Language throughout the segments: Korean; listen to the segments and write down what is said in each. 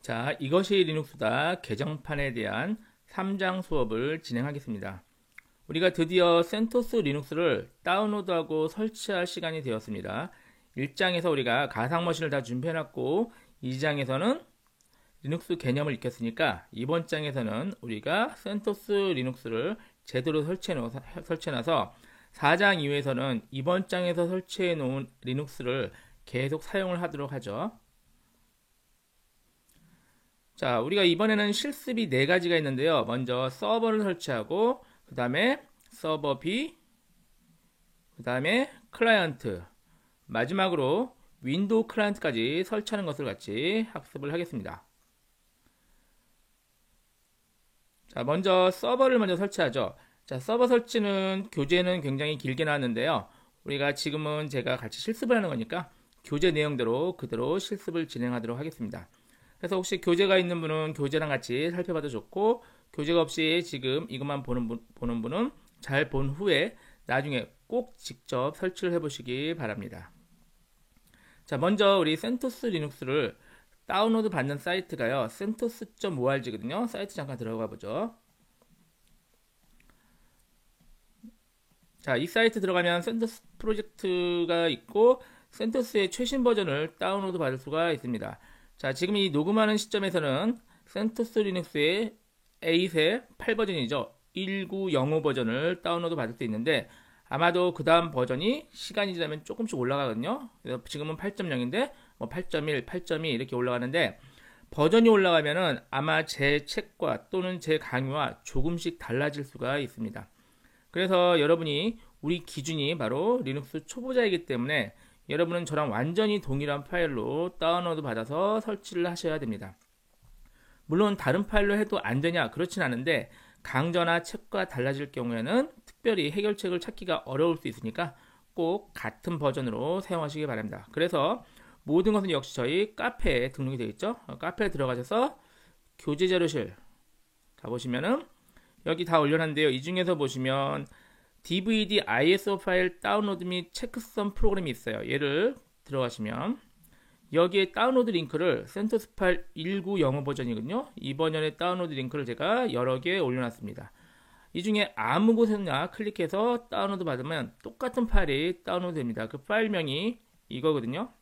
자, 이것이 리눅스다 개정판에 대한 3장 수업을 진행하겠습니다. 우리가 드디어 센토스 리눅스를 다운로드하고 설치할 시간이 되었습니다. 1장에서 우리가 가상머신을 다 준비해놨고 2장에서는 리눅스 개념을 익혔으니까 이번 장에서는 우리가 센토스 리눅스를 제대로 설치해놔서 4장 이후에서는 이번 장에서 설치해놓은 리눅스를 계속 사용을 하도록 하죠. 자, 우리가 이번에는 실습이 4가지가 있는데요. 먼저 서버를 설치하고 그 다음에 서버 B, 그 다음에 클라이언트, 마지막으로 윈도우 클라이언트까지 설치하는 것을 같이 학습을 하겠습니다. 자, 먼저 서버를 먼저 설치하죠. 자, 서버 설치는 교재는 굉장히 길게 나왔는데요. 우리가 지금은 제가 같이 실습을 하는 거니까 교재 내용대로 그대로 실습을 진행하도록 하겠습니다. 그래서 혹시 교재가 있는 분은 교재랑 같이 살펴봐도 좋고, 교재가 없이 지금 이것만 보는 분은 잘 본 후에 나중에 꼭 직접 설치를 해보시기 바랍니다. 자, 먼저 우리 센토스 리눅스를 다운로드 받는 사이트가요, centos.org거든요. 사이트 잠깐 들어가 보죠. 자, 이 사이트 들어가면 센토스 프로젝트가 있고 센토스의 최신 버전을 다운로드 받을 수가 있습니다. 자, 지금 이 녹음하는 시점에서는 센토스 리눅스의 8의 8버전이죠. 1905 버전을 다운로드 받을 수 있는데 아마도 그 다음 버전이 시간이 지나면 조금씩 올라가거든요. 그래서 지금은 8.0인데 뭐 8.1, 8.2 이렇게 올라가는데 버전이 올라가면은 아마 제 책과 또는 제 강의와 조금씩 달라질 수가 있습니다. 그래서 여러분이 우리 기준이 바로 리눅스 초보자이기 때문에 여러분은 저랑 완전히 동일한 파일로 다운로드 받아서 설치를 하셔야 됩니다. 물론 다른 파일로 해도 안 되냐 그렇진 않은데 강좌나 책과 달라질 경우에는 특별히 해결책을 찾기가 어려울 수 있으니까 꼭 같은 버전으로 사용하시기 바랍니다. 그래서 모든 것은 역시 저희 카페에 등록이 되어 있죠. 카페에 들어가셔서 교재 자료실 가보시면은 여기 다 올려놨는데요. 이 중에서 보시면 DVD ISO 파일 다운로드 및 체크성 프로그램이 있어요. 얘를 들어가시면 여기에 다운로드 링크를 센토스 파일 1905 버전이거든요. 이 버전의 다운로드 링크를 제가 여러 개 올려놨습니다. 이 중에 아무 곳에나 클릭해서 다운로드 받으면 똑같은 파일이 다운로드 됩니다. 그 파일명이 이거거든요.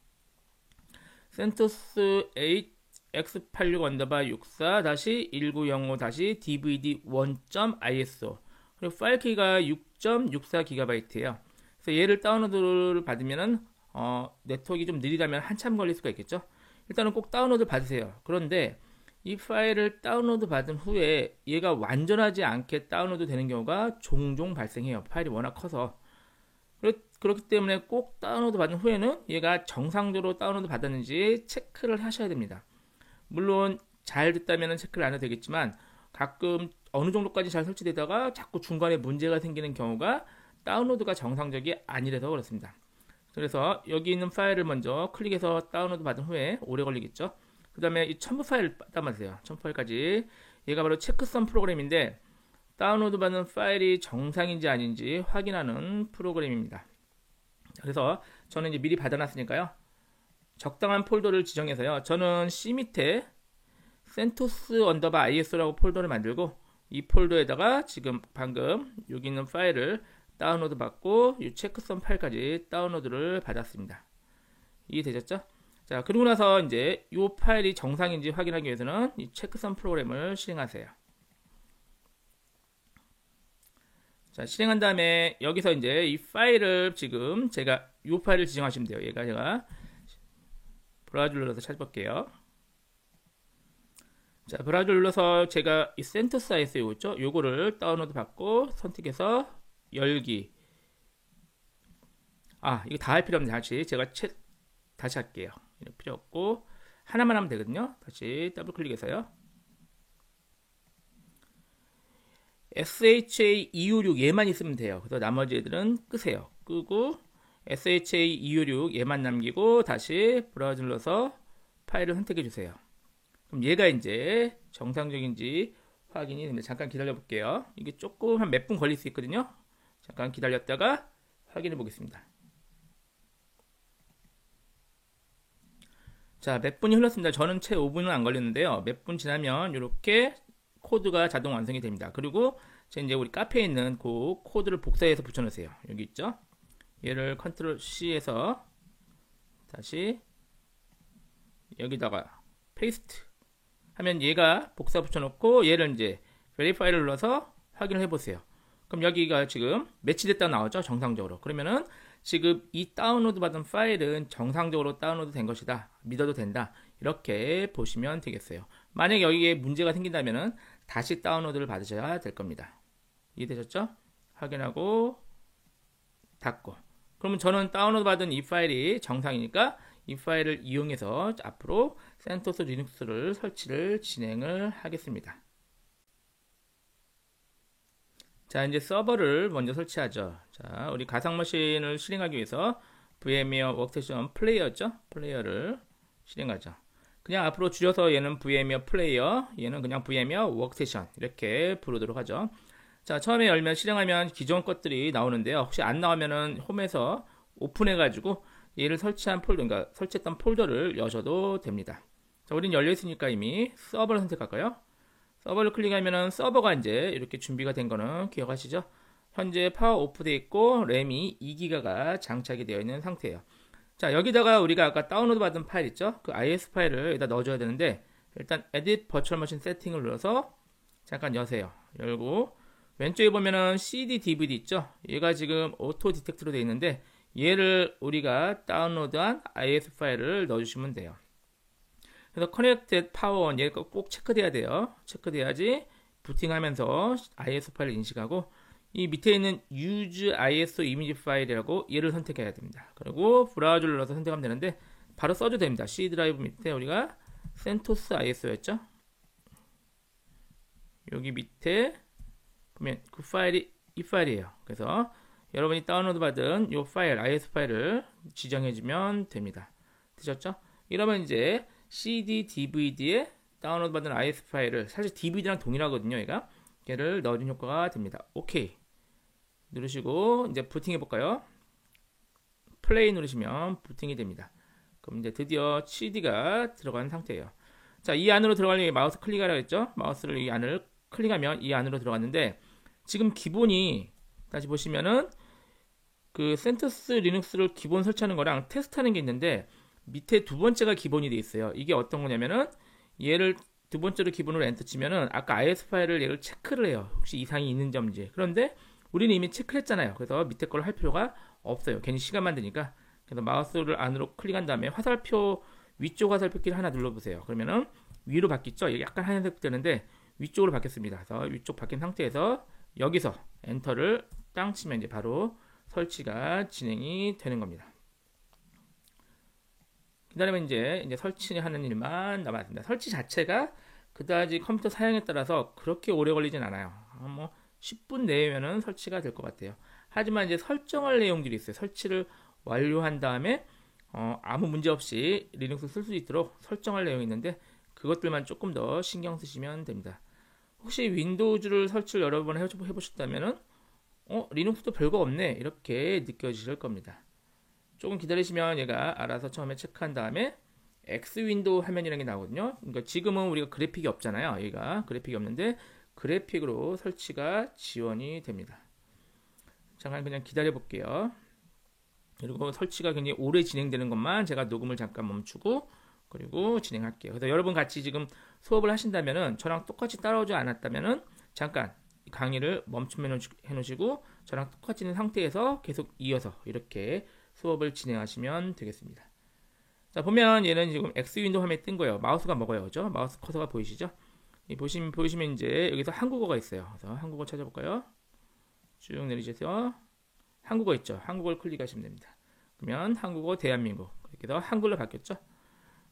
CentOS 8 x86-64-1905-dvd1.iso 그리고 파일 키가 6.64GB예요. 그래서 얘를 다운로드를 받으면은 네트워크가 좀 느리다면 한참 걸릴 수가 있겠죠. 일단은 꼭 다운로드 받으세요. 그런데 이 파일을 다운로드 받은 후에 얘가 완전하지 않게 다운로드 되는 경우가 종종 발생해요. 파일이 워낙 커서. 그렇기 때문에 꼭 다운로드 받은 후에는 얘가 정상적으로 다운로드 받았는지 체크를 하셔야 됩니다. 물론 잘 됐다면 체크를 안 해도 되겠지만 가끔 어느 정도까지 잘 설치되다가 자꾸 중간에 문제가 생기는 경우가 다운로드가 정상적이 아니라서 그렇습니다. 그래서 여기 있는 파일을 먼저 클릭해서 다운로드 받은 후에 오래 걸리겠죠. 그 다음에 이 첨부 파일을 다운받으세요. 첨부 파일까지. 얘가 바로 체크성 프로그램인데 다운로드 받는 파일이 정상인지 아닌지 확인하는 프로그램입니다. 그래서 저는 이제 미리 받아놨으니까요. 적당한 폴더를 지정해서요. 저는 C 밑에 CentOS ISO라고 폴더를 만들고 이 폴더에다가 지금 방금 여기 있는 파일을 다운로드 받고 이 체크성 파일까지 다운로드를 받았습니다. 이해되셨죠? 자, 그리고 나서 이제 이 파일이 정상인지 확인하기 위해서는 이 체크성 프로그램을 실행하세요. 자, 실행한 다음에 여기서 이제 이 파일을 지금 제가 이 파일을 지정하시면 돼요. 얘가 제가 브라우저를 눌러서 찾아볼게요. 자, 브라우저를 눌러서 제가 이 센토스 ISO 요거 있죠? 요거를 다운로드 받고 선택해서 열기. 이거 다 할 필요 없네. 다시 할게요. 필요 없고 하나만 하면 되거든요. 다시 더블 클릭해서요. SHA256 얘만 있으면 돼요. 그래서 나머지 애들은 끄세요. 끄고 SHA256 얘만 남기고 다시 브라우저 눌러서 파일을 선택해 주세요. 그럼 얘가 이제 정상적인지 확인이 됩니다. 잠깐 기다려 볼게요. 이게 조금 한 몇 분 걸릴 수 있거든요. 잠깐 기다렸다가 확인해 보겠습니다. 자, 몇 분이 흘렀습니다. 저는 채 5분은 안 걸렸는데요. 몇 분 지나면 이렇게 코드가 자동 완성이 됩니다. 그리고 이제 우리 카페에 있는 그 코드를 복사해서 붙여놓으세요. 여기 있죠? 얘를 컨트롤 C에서 다시 여기다가 페이스트 하면 얘가 복사 붙여놓고 얘를 이제 verify를 눌러서 확인을 해보세요. 그럼 여기가 지금 매치됐다고 나오죠? 정상적으로. 그러면은 지금 이 다운로드 받은 파일은 정상적으로 다운로드 된 것이다. 믿어도 된다. 이렇게 보시면 되겠어요. 만약에 여기에 문제가 생긴다면은 다시 다운로드를 받으셔야 될 겁니다. 이해되셨죠? 확인하고 닫고. 그러면 저는 다운로드 받은 이 파일이 정상이니까 이 파일을 이용해서 앞으로 센토스 리눅스를 설치를 진행을 하겠습니다. 자, 이제 서버를 먼저 설치하죠. 자, 우리 가상 머신을 실행하기 위해서 VMware 워크스테이션 플레이어죠? 플레이어를 실행하죠. 그냥 앞으로 줄여서 얘는 VMware 플레이어, 얘는 그냥 VMware 워크스테이션 이렇게 부르도록 하죠. 자, 처음에 열면 실행하면 기존 것들이 나오는데요. 혹시 안 나오면은 홈에서 오픈해가지고 얘를 설치한 폴더, 그러니까 설치했던 폴더를 여셔도 됩니다. 자, 우린 열려 있으니까 이미 서버를 선택할까요? 서버를 클릭하면은 서버가 이제 이렇게 준비가 된 거는 기억하시죠? 현재 파워 오프 되어 있고 램이 2기가가 장착이 되어 있는 상태예요. 자, 여기다가 우리가 아까 다운로드 받은 파일 있죠? 그 IS 파일을 여기다 넣어줘야 되는데 일단 Edit Virtual Machine 세팅을 눌러서 잠깐 여세요. 열고 왼쪽에 보면은 CD, DVD 있죠? 얘가 지금 오토 디텍트로 되어 있는데 얘를 우리가 다운로드한 IS 파일을 넣어주시면 돼요. 그래서 Connected Power On 얘가 꼭 체크돼야 돼요. 체크돼야지 부팅하면서 ISO 파일을 인식하고 이 밑에 있는 Use ISO Image 파일이라고 얘를 선택해야 됩니다. 그리고 브라우저를 눌러서 선택하면 되는데 바로 써도 됩니다. C 드라이브 밑에 우리가 CentOS ISO였죠. 여기 밑에 보면 그 파일이 이 파일이에요. 그래서 여러분이 다운로드 받은 이 파일, ISO 파일을 지정해주면 됩니다. 되셨죠? 이러면 이제 CD, DVD에 다운로드 받은 IS 파일을 사실 DVD랑 동일하거든요. 얘를 넣어준 효과가 됩니다. 오케이 누르시고 이제 부팅해 볼까요? 플레이 누르시면 부팅이 됩니다. 그럼 이제 드디어 CD가 들어간 상태예요. 자, 이 안으로 들어가려면 마우스 클릭하라고 했죠? 마우스를 이 안을 클릭하면 이 안으로 들어갔는데 지금 기본이 다시 보시면은 그 센토스 리눅스를 기본 설치하는 거랑 테스트하는 게 있는데 밑에 두 번째가 기본이 돼 있어요. 이게 어떤 거냐면은 얘를 두 번째로 기본으로 엔터 치면은 아까 IS 파일을 얘를 체크를 해요. 혹시 이상이 있는 점인지. 그런데 우리는 이미 체크를 했잖아요. 그래서 밑에 걸 할 필요가 없어요. 괜히 시간만 드니까. 그래서 마우스를 안으로 클릭한 다음에 화살표 위쪽 화살표 키를 하나 눌러보세요. 그러면은 위로 바뀌죠. 이게 약간 하얀색 되는데 위쪽으로 바뀌었습니다. 그래서 위쪽 바뀐 상태에서 여기서 엔터를 땅 치면 이제 바로 설치가 진행이 되는 겁니다. 기다리면 이제 설치하는 일만 남았습니다. 설치 자체가 그다지 컴퓨터 사양에 따라서 그렇게 오래 걸리진 않아요. 뭐 10분 내외면은 설치가 될 것 같아요. 하지만 이제 설정할 내용들이 있어요. 설치를 완료한 다음에 아무 문제 없이 리눅스 쓸 수 있도록 설정할 내용이 있는데 그것들만 조금 더 신경 쓰시면 됩니다. 혹시 윈도우즈를 설치를 여러 번 해보셨다면은 리눅스도 별거 없네 이렇게 느껴지실 겁니다. 조금 기다리시면 얘가 알아서 처음에 체크한 다음에 X 윈도우 화면이라는 게 나오거든요. 그러니까 지금은 우리가 그래픽이 없잖아요. 얘가 그래픽이 없는데 그래픽으로 설치가 지원이 됩니다. 잠깐 그냥 기다려 볼게요. 그리고 설치가 굉장히 오래 진행되는 것만 제가 녹음을 잠깐 멈추고 그리고 진행할게요. 그래서 여러분 같이 지금 수업을 하신다면은 저랑 똑같이 따라오지 않았다면은 잠깐 강의를 멈춤해 놓으시고 저랑 똑같이 있는 상태에서 계속 이어서 이렇게 수업을 진행하시면 되겠습니다. 자, 보면 얘는 지금 X 윈도우 화면에 뜬 거예요. 마우스가 먹어요. 그죠? 마우스 커서가 보이시죠? 보시면 이제 여기서 한국어가 있어요. 그래서 한국어 찾아볼까요? 쭉 내리셔서 한국어 있죠? 한국어를 클릭하시면 됩니다. 그러면 한국어 대한민국 이렇게 해서 한글로 바뀌었죠?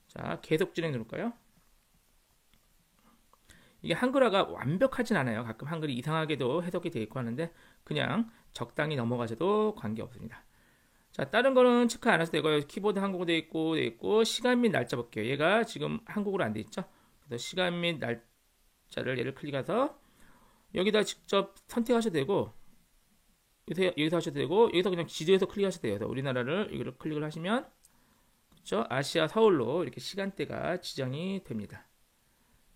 자, 계속 진행 누를까요? 이게 한글화가 완벽하진 않아요. 가끔 한글이 이상하게도 해석이 되어 있고 하는데 그냥 적당히 넘어가셔도 관계없습니다. 자, 다른 거는 체크 안 하셔도 되고요. 키보드 한국어로 되어 있고 시간 및 날짜 볼게요. 얘가 지금 한국어로 안 되어 있죠? 그래서 시간 및 날짜를 얘를 클릭해서 여기다 직접 선택하셔도 되고 여기서 하셔도 되고 여기서 그냥 지도에서 클릭하셔도 돼요. 그래서 우리나라를 여기를 클릭을 하시면 그렇죠? 아시아 서울로 이렇게 시간대가 지정이 됩니다.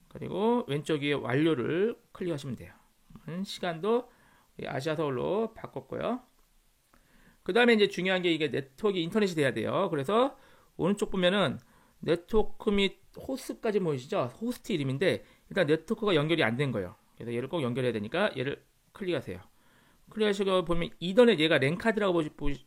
그리고 왼쪽 위에 완료를 클릭하시면 돼요. 시간도 아시아 서울로 바꿨고요. 그 다음에 이제 중요한 게 이게 네트워크 인터넷이 돼야 돼요. 그래서 오른쪽 보면은 네트워크 및 호스트까지 보이시죠? 호스트 이름인데 일단 네트워크가 연결이 안 된 거예요. 그래서 얘를 꼭 연결해야 되니까 얘를 클릭하세요. 클릭하시고 보면 이더넷 얘가 랜카드라고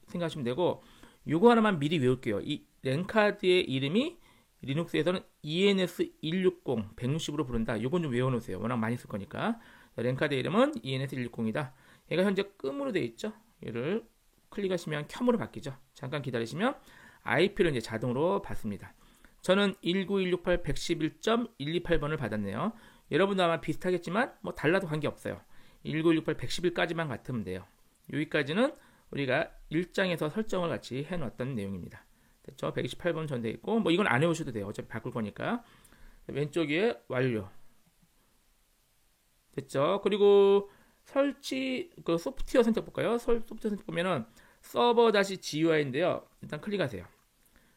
생각하시면 되고 요거 하나만 미리 외울게요. 이 랜카드의 이름이 리눅스에서는 ENS160, 160으로 부른다. 요건 좀 외워놓으세요. 워낙 많이 쓸 거니까. 랜카드의 이름은 ENS160이다. 얘가 현재 끔으로 되어 있죠. 얘를 클릭하시면 켬으로 바뀌죠. 잠깐 기다리시면 IP를 이제 자동으로 받습니다. 저는 192.168.128번을 받았네요. 여러분도 아마 비슷하겠지만 뭐 달라도 관계없어요. 192.168.111까지만 같으면 돼요. 여기까지는 우리가 일장에서 설정을 같이 해놨던 내용입니다. 됐죠? 128번 전돼 있고 뭐 이건 안 해오셔도 돼요. 어차피 바꿀 거니까. 왼쪽 위에 완료. 됐죠? 그리고 설치 그 소프트웨어 선택 볼까요? 소프트웨어 선택 보면은 서버 GUI인데요. 일단 클릭하세요.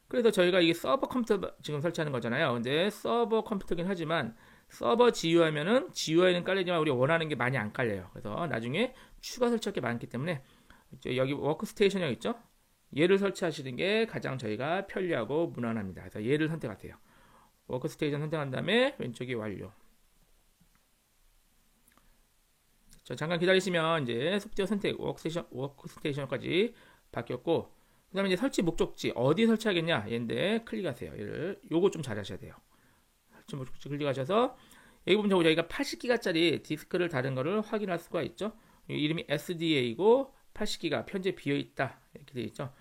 그래서 저희가 이게 서버 컴퓨터 지금 설치하는 거잖아요. 근데 서버 컴퓨터긴 하지만 서버 GUI면은 GUI는 깔리지만 우리 원하는 게 많이 안 깔려요. 그래서 나중에 추가 설치할 게 많기 때문에 여기 워크스테이션 여기 있죠? 얘를 설치하시는 게 가장 저희가 편리하고 무난합니다. 그래서 얘를 선택하세요. 워크스테이션 선택한 다음에 왼쪽이 완료. 자, 잠깐 기다리시면 이제 소프트웨어 선택 워크스테이션까지 바뀌었고 그 다음에 이제 설치 목적지 어디 설치하겠냐 얘인데 클릭하세요. 얘를 요거 좀 잘하셔야 돼요. 설치 목적지 클릭하셔서 여기 보면 저희가 80기가짜리 디스크를 다른 거를 확인할 수가 있죠. 이름이 SDA이고 80기가 현재 비어있다 이렇게 되어 있죠.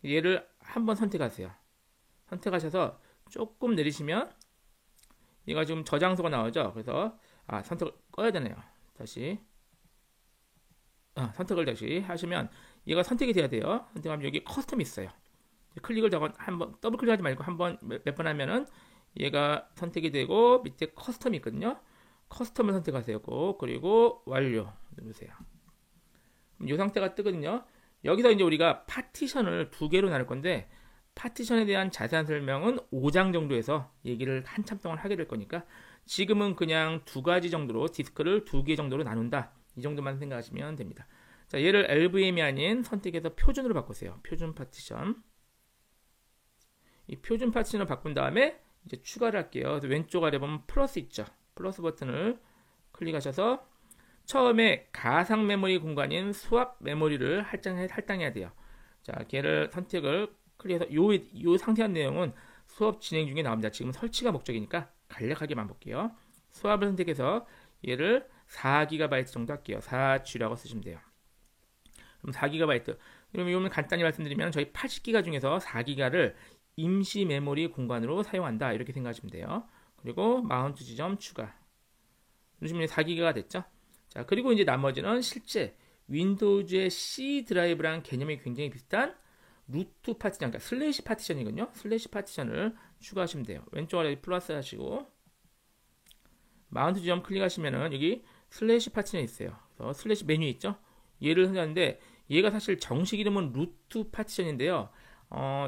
얘를 한번 선택하세요. 선택하셔서 조금 내리시면 얘가 지금 저장소가 나오죠. 그래서 선택을 꺼야 되네요. 다시 선택을 다시 하시면 얘가 선택이 돼야 돼요. 선택하면 여기 커스텀이 있어요. 클릭을 한번 더블 클릭하지 말고 한번 몇 번 하면은 얘가 선택이 되고 밑에 커스텀이 있거든요. 커스텀을 선택하세요. 꼭. 그리고 완료 누르세요. 이 상태가 뜨거든요. 여기서 이제 우리가 파티션을 두 개로 나눌 건데 파티션에 대한 자세한 설명은 5장 정도에서 얘기를 한참 동안 하게 될 거니까 지금은 그냥 두 가지 정도로 디스크를 두 개 정도로 나눈다. 이 정도만 생각하시면 됩니다. 자, 얘를 LVM이 아닌 선택해서 표준으로 바꾸세요. 표준 파티션. 이 표준 파티션을 바꾼 다음에 이제 추가를 할게요. 그래서 왼쪽 아래 보면 플러스 있죠. 플러스 버튼을 클릭하셔서 처음에 가상 메모리 공간인 수압 메모리를 할당해야 돼요. 자, 걔를 선택을 클릭해서 요 상세한 내용은 수업 진행 중에 나옵니다. 지금 설치가 목적이니까 간략하게만 볼게요. 수압을 선택해서 얘를 4GB 정도 할게요. 4G라고 쓰시면 돼요. 그럼 4GB. 그럼 이거는 간단히 말씀드리면 저희 80기가 중에서 4기가를 임시 메모리 공간으로 사용한다. 이렇게 생각하시면 돼요. 그리고 마운트 지점 추가. 누르시면 4기가가 됐죠. 자, 그리고 이제 나머지는 실제 윈도우즈의 C 드라이브랑 개념이 굉장히 비슷한 루트 파티션, 그러니까 슬래시 파티션이거든요. 슬래시 파티션을 추가하시면 돼요. 왼쪽 아래 플러스 하시고 마운트 지점 클릭하시면은 여기 슬래시 파티션이 있어요. 그래서 슬래시 메뉴 있죠. 얘를 선택하는데 얘가 사실 정식 이름은 루트 파티션인데요.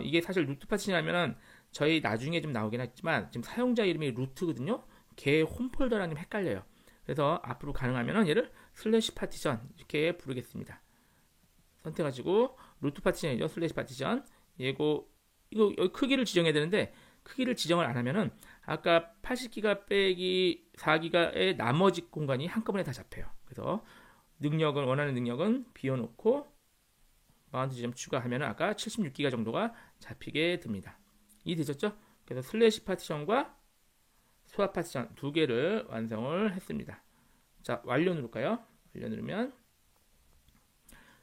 이게 사실 루트 파티션이라면은 저희 나중에 좀 나오긴 했지만 지금 사용자 이름이 루트거든요. 걔 홈폴더랑 좀 헷갈려요. 그래서 앞으로 가능하면은 얘를 슬래시 파티션 이렇게 부르겠습니다. 선택하시고 루트 파티션이죠. 슬래시 파티션. 이거 여기 크기를 지정해야 되는데 크기를 지정을 안 하면은 아까 80기가 빼기 4기가의 나머지 공간이 한꺼번에 다 잡혀요. 그래서 원하는 능력은 비워놓고 마운트 지점 추가하면은 아까 76기가 정도가 잡히게 됩니다. 이해되셨죠? 그래서 슬래시 파티션과 수압 파티션 두 개를 완성을 했습니다. 자, 완료 누를까요? 완료 누르면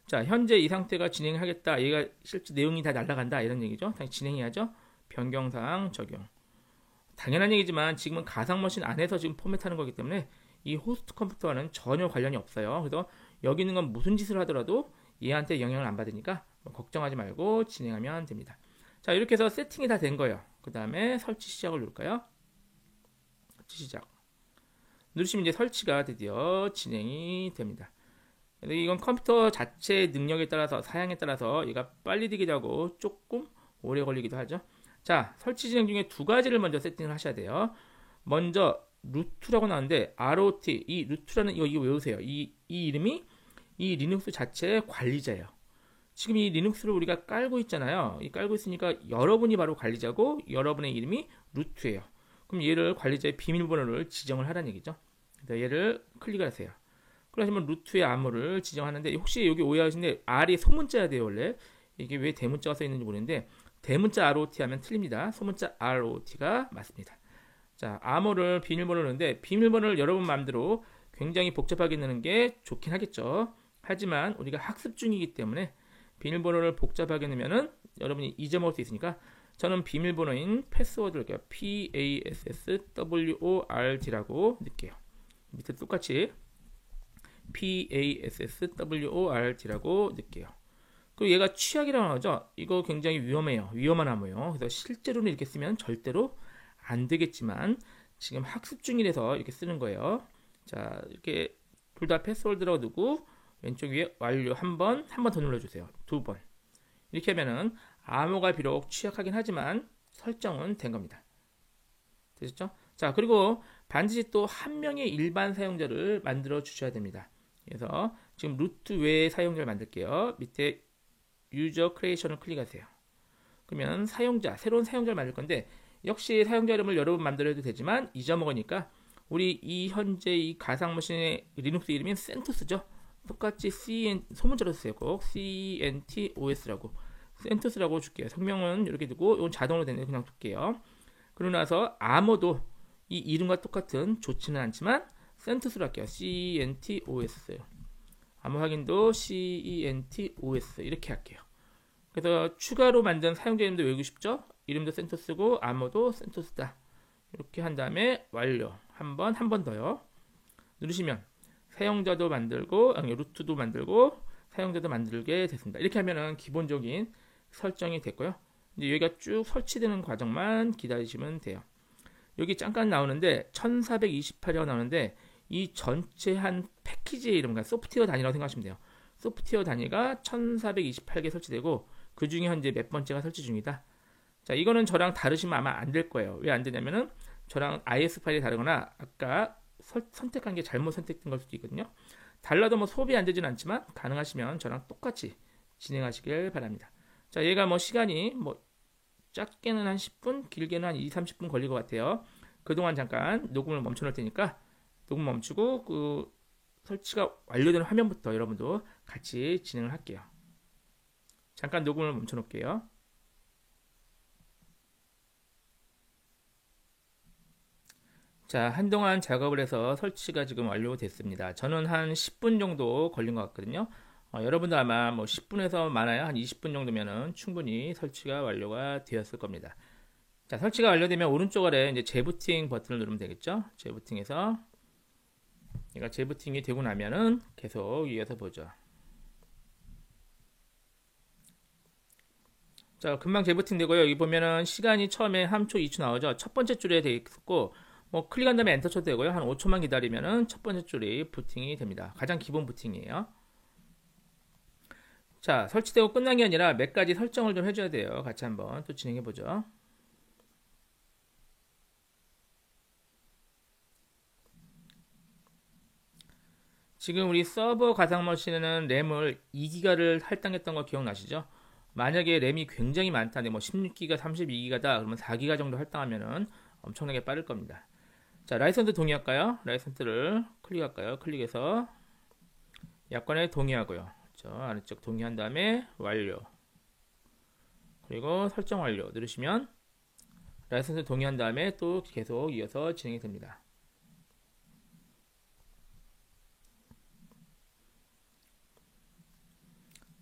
자, 현재 이 상태가 진행하겠다. 얘가 실제 내용이 다 날아간다. 이런 얘기죠. 다시 진행해야죠. 변경사항 적용. 당연한 얘기지만 지금은 가상머신 안에서 지금 포맷하는 거기 때문에 이 호스트 컴퓨터와는 전혀 관련이 없어요. 그래서 여기 있는 건 무슨 짓을 하더라도 얘한테 영향을 안 받으니까 걱정하지 말고 진행하면 됩니다. 자, 이렇게 해서 세팅이 다 된 거예요. 그 다음에 설치 시작을 누를까요? 설치 시작. 누르시면 이제 설치가 드디어 진행이 됩니다. 이건 컴퓨터 자체 능력에 따라서 사양에 따라서 얘가 빨리 되기도 하고 조금 오래 걸리기도 하죠. 자, 설치 진행 중에 두 가지를 먼저 세팅을 하셔야 돼요. 먼저 루트라고 나오는데 ROT, 이 루트라는 이거 외우세요. 이 이름이 이 리눅스 자체의 관리자예요. 지금 이 리눅스를 우리가 깔고 있잖아요. 이 깔고 있으니까 여러분이 바로 관리자고 여러분의 이름이 루트예요. 그럼 얘를 관리자의 비밀번호를 지정을 하라는 얘기죠. 그래서 얘를 클릭을 하세요. 그러시면 루트의 암호를 지정하는데 혹시 여기 오해하시는데 R이 소문자야 돼요 원래. 이게 왜 대문자가 써 있는지 모르는데 대문자 ROT 하면 틀립니다. 소문자 ROT가 맞습니다. 자, 암호를 비밀번호를 넣는데 비밀번호를 여러분 마음대로 굉장히 복잡하게 넣는 게 좋긴 하겠죠. 하지만 우리가 학습 중이기 때문에 비밀번호를 복잡하게 넣으면은 여러분이 잊어먹을 수 있으니까 저는 비밀번호인 패스워드를 PASSWORD라고 넣을게요. 밑에 똑같이 PASSWORD라고 넣을게요. 그리고 얘가 취약이라고 하죠. 이거 굉장히 위험해요. 위험한 암호예요. 그래서 실제로는 이렇게 쓰면 절대로 안 되겠지만 지금 학습 중이라서 이렇게 쓰는 거예요. 자, 이렇게 둘 다 패스워드라고 누르고 왼쪽 위에 완료 한 번 더 눌러주세요. 두 번. 이렇게 하면은 암호가 비록 취약하긴 하지만 설정은 된 겁니다. 되셨죠? 자, 그리고 반드시 또 한 명의 일반 사용자를 만들어 주셔야 됩니다. 그래서 지금 루트 외의 사용자를 만들게요. 밑에 유저 크리에이션을 클릭하세요. 그러면 사용자, 새로운 사용자를 만들 건데 역시 사용자 이름을 여러분 만들어도 되지만 잊어먹으니까 우리 이 현재 이 가상머신의 리눅스 이름인 센토스죠. 똑같이 소문자로 쓰세요. 꼭 CENTOS라고 센토스라고 줄게요. 성명은 이렇게 두고 이건 자동으로 되는 그냥 둘게요. 그러고 나서 암호도 이 이름과 똑같은 좋지는 않지만 센토스로 할게요. CENTOS 암호 확인도 CENTOS 이렇게 할게요. 그래서 추가로 만든 사용자 이름도 외우고 싶죠? 이름도 센토스고 암호도 센토스다. 이렇게 한 다음에 완료. 한 번 더요. 누르시면 사용자도 만들고 루트도 만들고 사용자도 만들게 됐습니다. 이렇게 하면은 기본적인 설정이 됐고요. 이제 여기가 쭉 설치되는 과정만 기다리시면 돼요. 여기 잠깐 나오는데 1428이라고 나오는데 이 전체 한 패키지의 이름과 소프트웨어 단위라고 생각하시면 돼요. 소프트웨어 단위가 1428개 설치되고 그 중에 현재 몇 번째가 설치 중이다. 자, 이거는 저랑 다르시면 아마 안 될 거예요. 왜 안 되냐면은 저랑 IS 파일이 다르거나 아까 선택한 게 잘못 선택된 걸 수도 있거든요. 달라도 뭐 소비 안 되진 않지만 가능하시면 저랑 똑같이 진행하시길 바랍니다. 자, 얘가 뭐 시간이 뭐 짧게는 한 10분, 길게는 한 2, 30분 걸릴 것 같아요. 그동안 잠깐 녹음을 멈춰 놓을 테니까 녹음 멈추고 그 설치가 완료되는 화면부터 여러분도 같이 진행을 할게요. 잠깐 녹음을 멈춰 놓을게요. 자, 한동안 작업을 해서 설치가 지금 완료됐습니다. 저는 한 10분 정도 걸린 것 같거든요. 여러분도 아마 뭐 10분에서 많아야 한 20분 정도면은 충분히 설치가 완료가 되었을 겁니다. 자, 설치가 완료되면 오른쪽 아래 이제 재부팅 버튼을 누르면 되겠죠. 재부팅해서 얘가 재부팅이 되고 나면은 계속 이어서 보죠. 자, 금방 재부팅 되고요. 여기 보면은 시간이 처음에 3초, 2초 나오죠. 첫 번째 줄에 되어 있고 뭐 클릭한 다음에 엔터 쳐도 되고요. 한 5초만 기다리면은 첫 번째 줄이 부팅이 됩니다. 가장 기본 부팅이에요. 자, 설치되고 끝난 게 아니라 몇 가지 설정을 좀 해줘야 돼요. 같이 한번 또 진행해 보죠. 지금 우리 서버 가상머신에는 램을 2기가를 할당했던 거 기억나시죠? 만약에 램이 굉장히 많다는데 뭐 16기가, 32기가다 그러면 4기가 정도 할당하면은 엄청나게 빠를 겁니다. 자, 라이선스 동의할까요? 라이선스를 클릭할까요? 클릭해서 약관에 동의하고요. 저 아래쪽 동의한 다음에 완료. 그리고 설정 완료 누르시면 라이선스 동의한 다음에 또 계속 이어서 진행이 됩니다.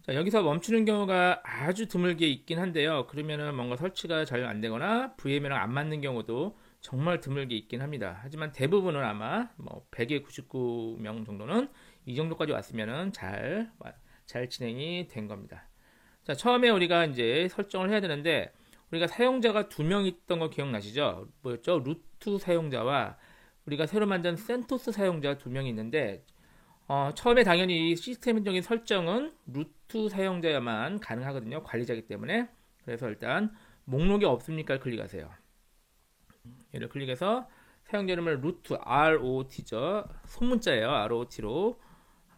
자, 여기서 멈추는 경우가 아주 드물게 있긴 한데요. 그러면은 뭔가 설치가 잘 안 되거나 VM이랑 안 맞는 경우도 정말 드물게 있긴 합니다. 하지만 대부분은 아마 뭐 100에 99명 정도는 이 정도까지 왔으면은 잘 진행이 된 겁니다. 자, 처음에 우리가 이제 설정을 해야 되는데 우리가 사용자가 2명 있던 거 기억나시죠? 뭐였죠? 루트 사용자와 우리가 새로 만든 센토스 사용자 2명이 있는데 처음에 당연히 시스템적인 설정은 루트 사용자야만 가능하거든요. 관리자이기 때문에. 그래서 일단 목록이 없습니까? 클릭하세요. 얘를 클릭해서 사용자 이름을 루트 ROT죠. 소문자예요. ROT로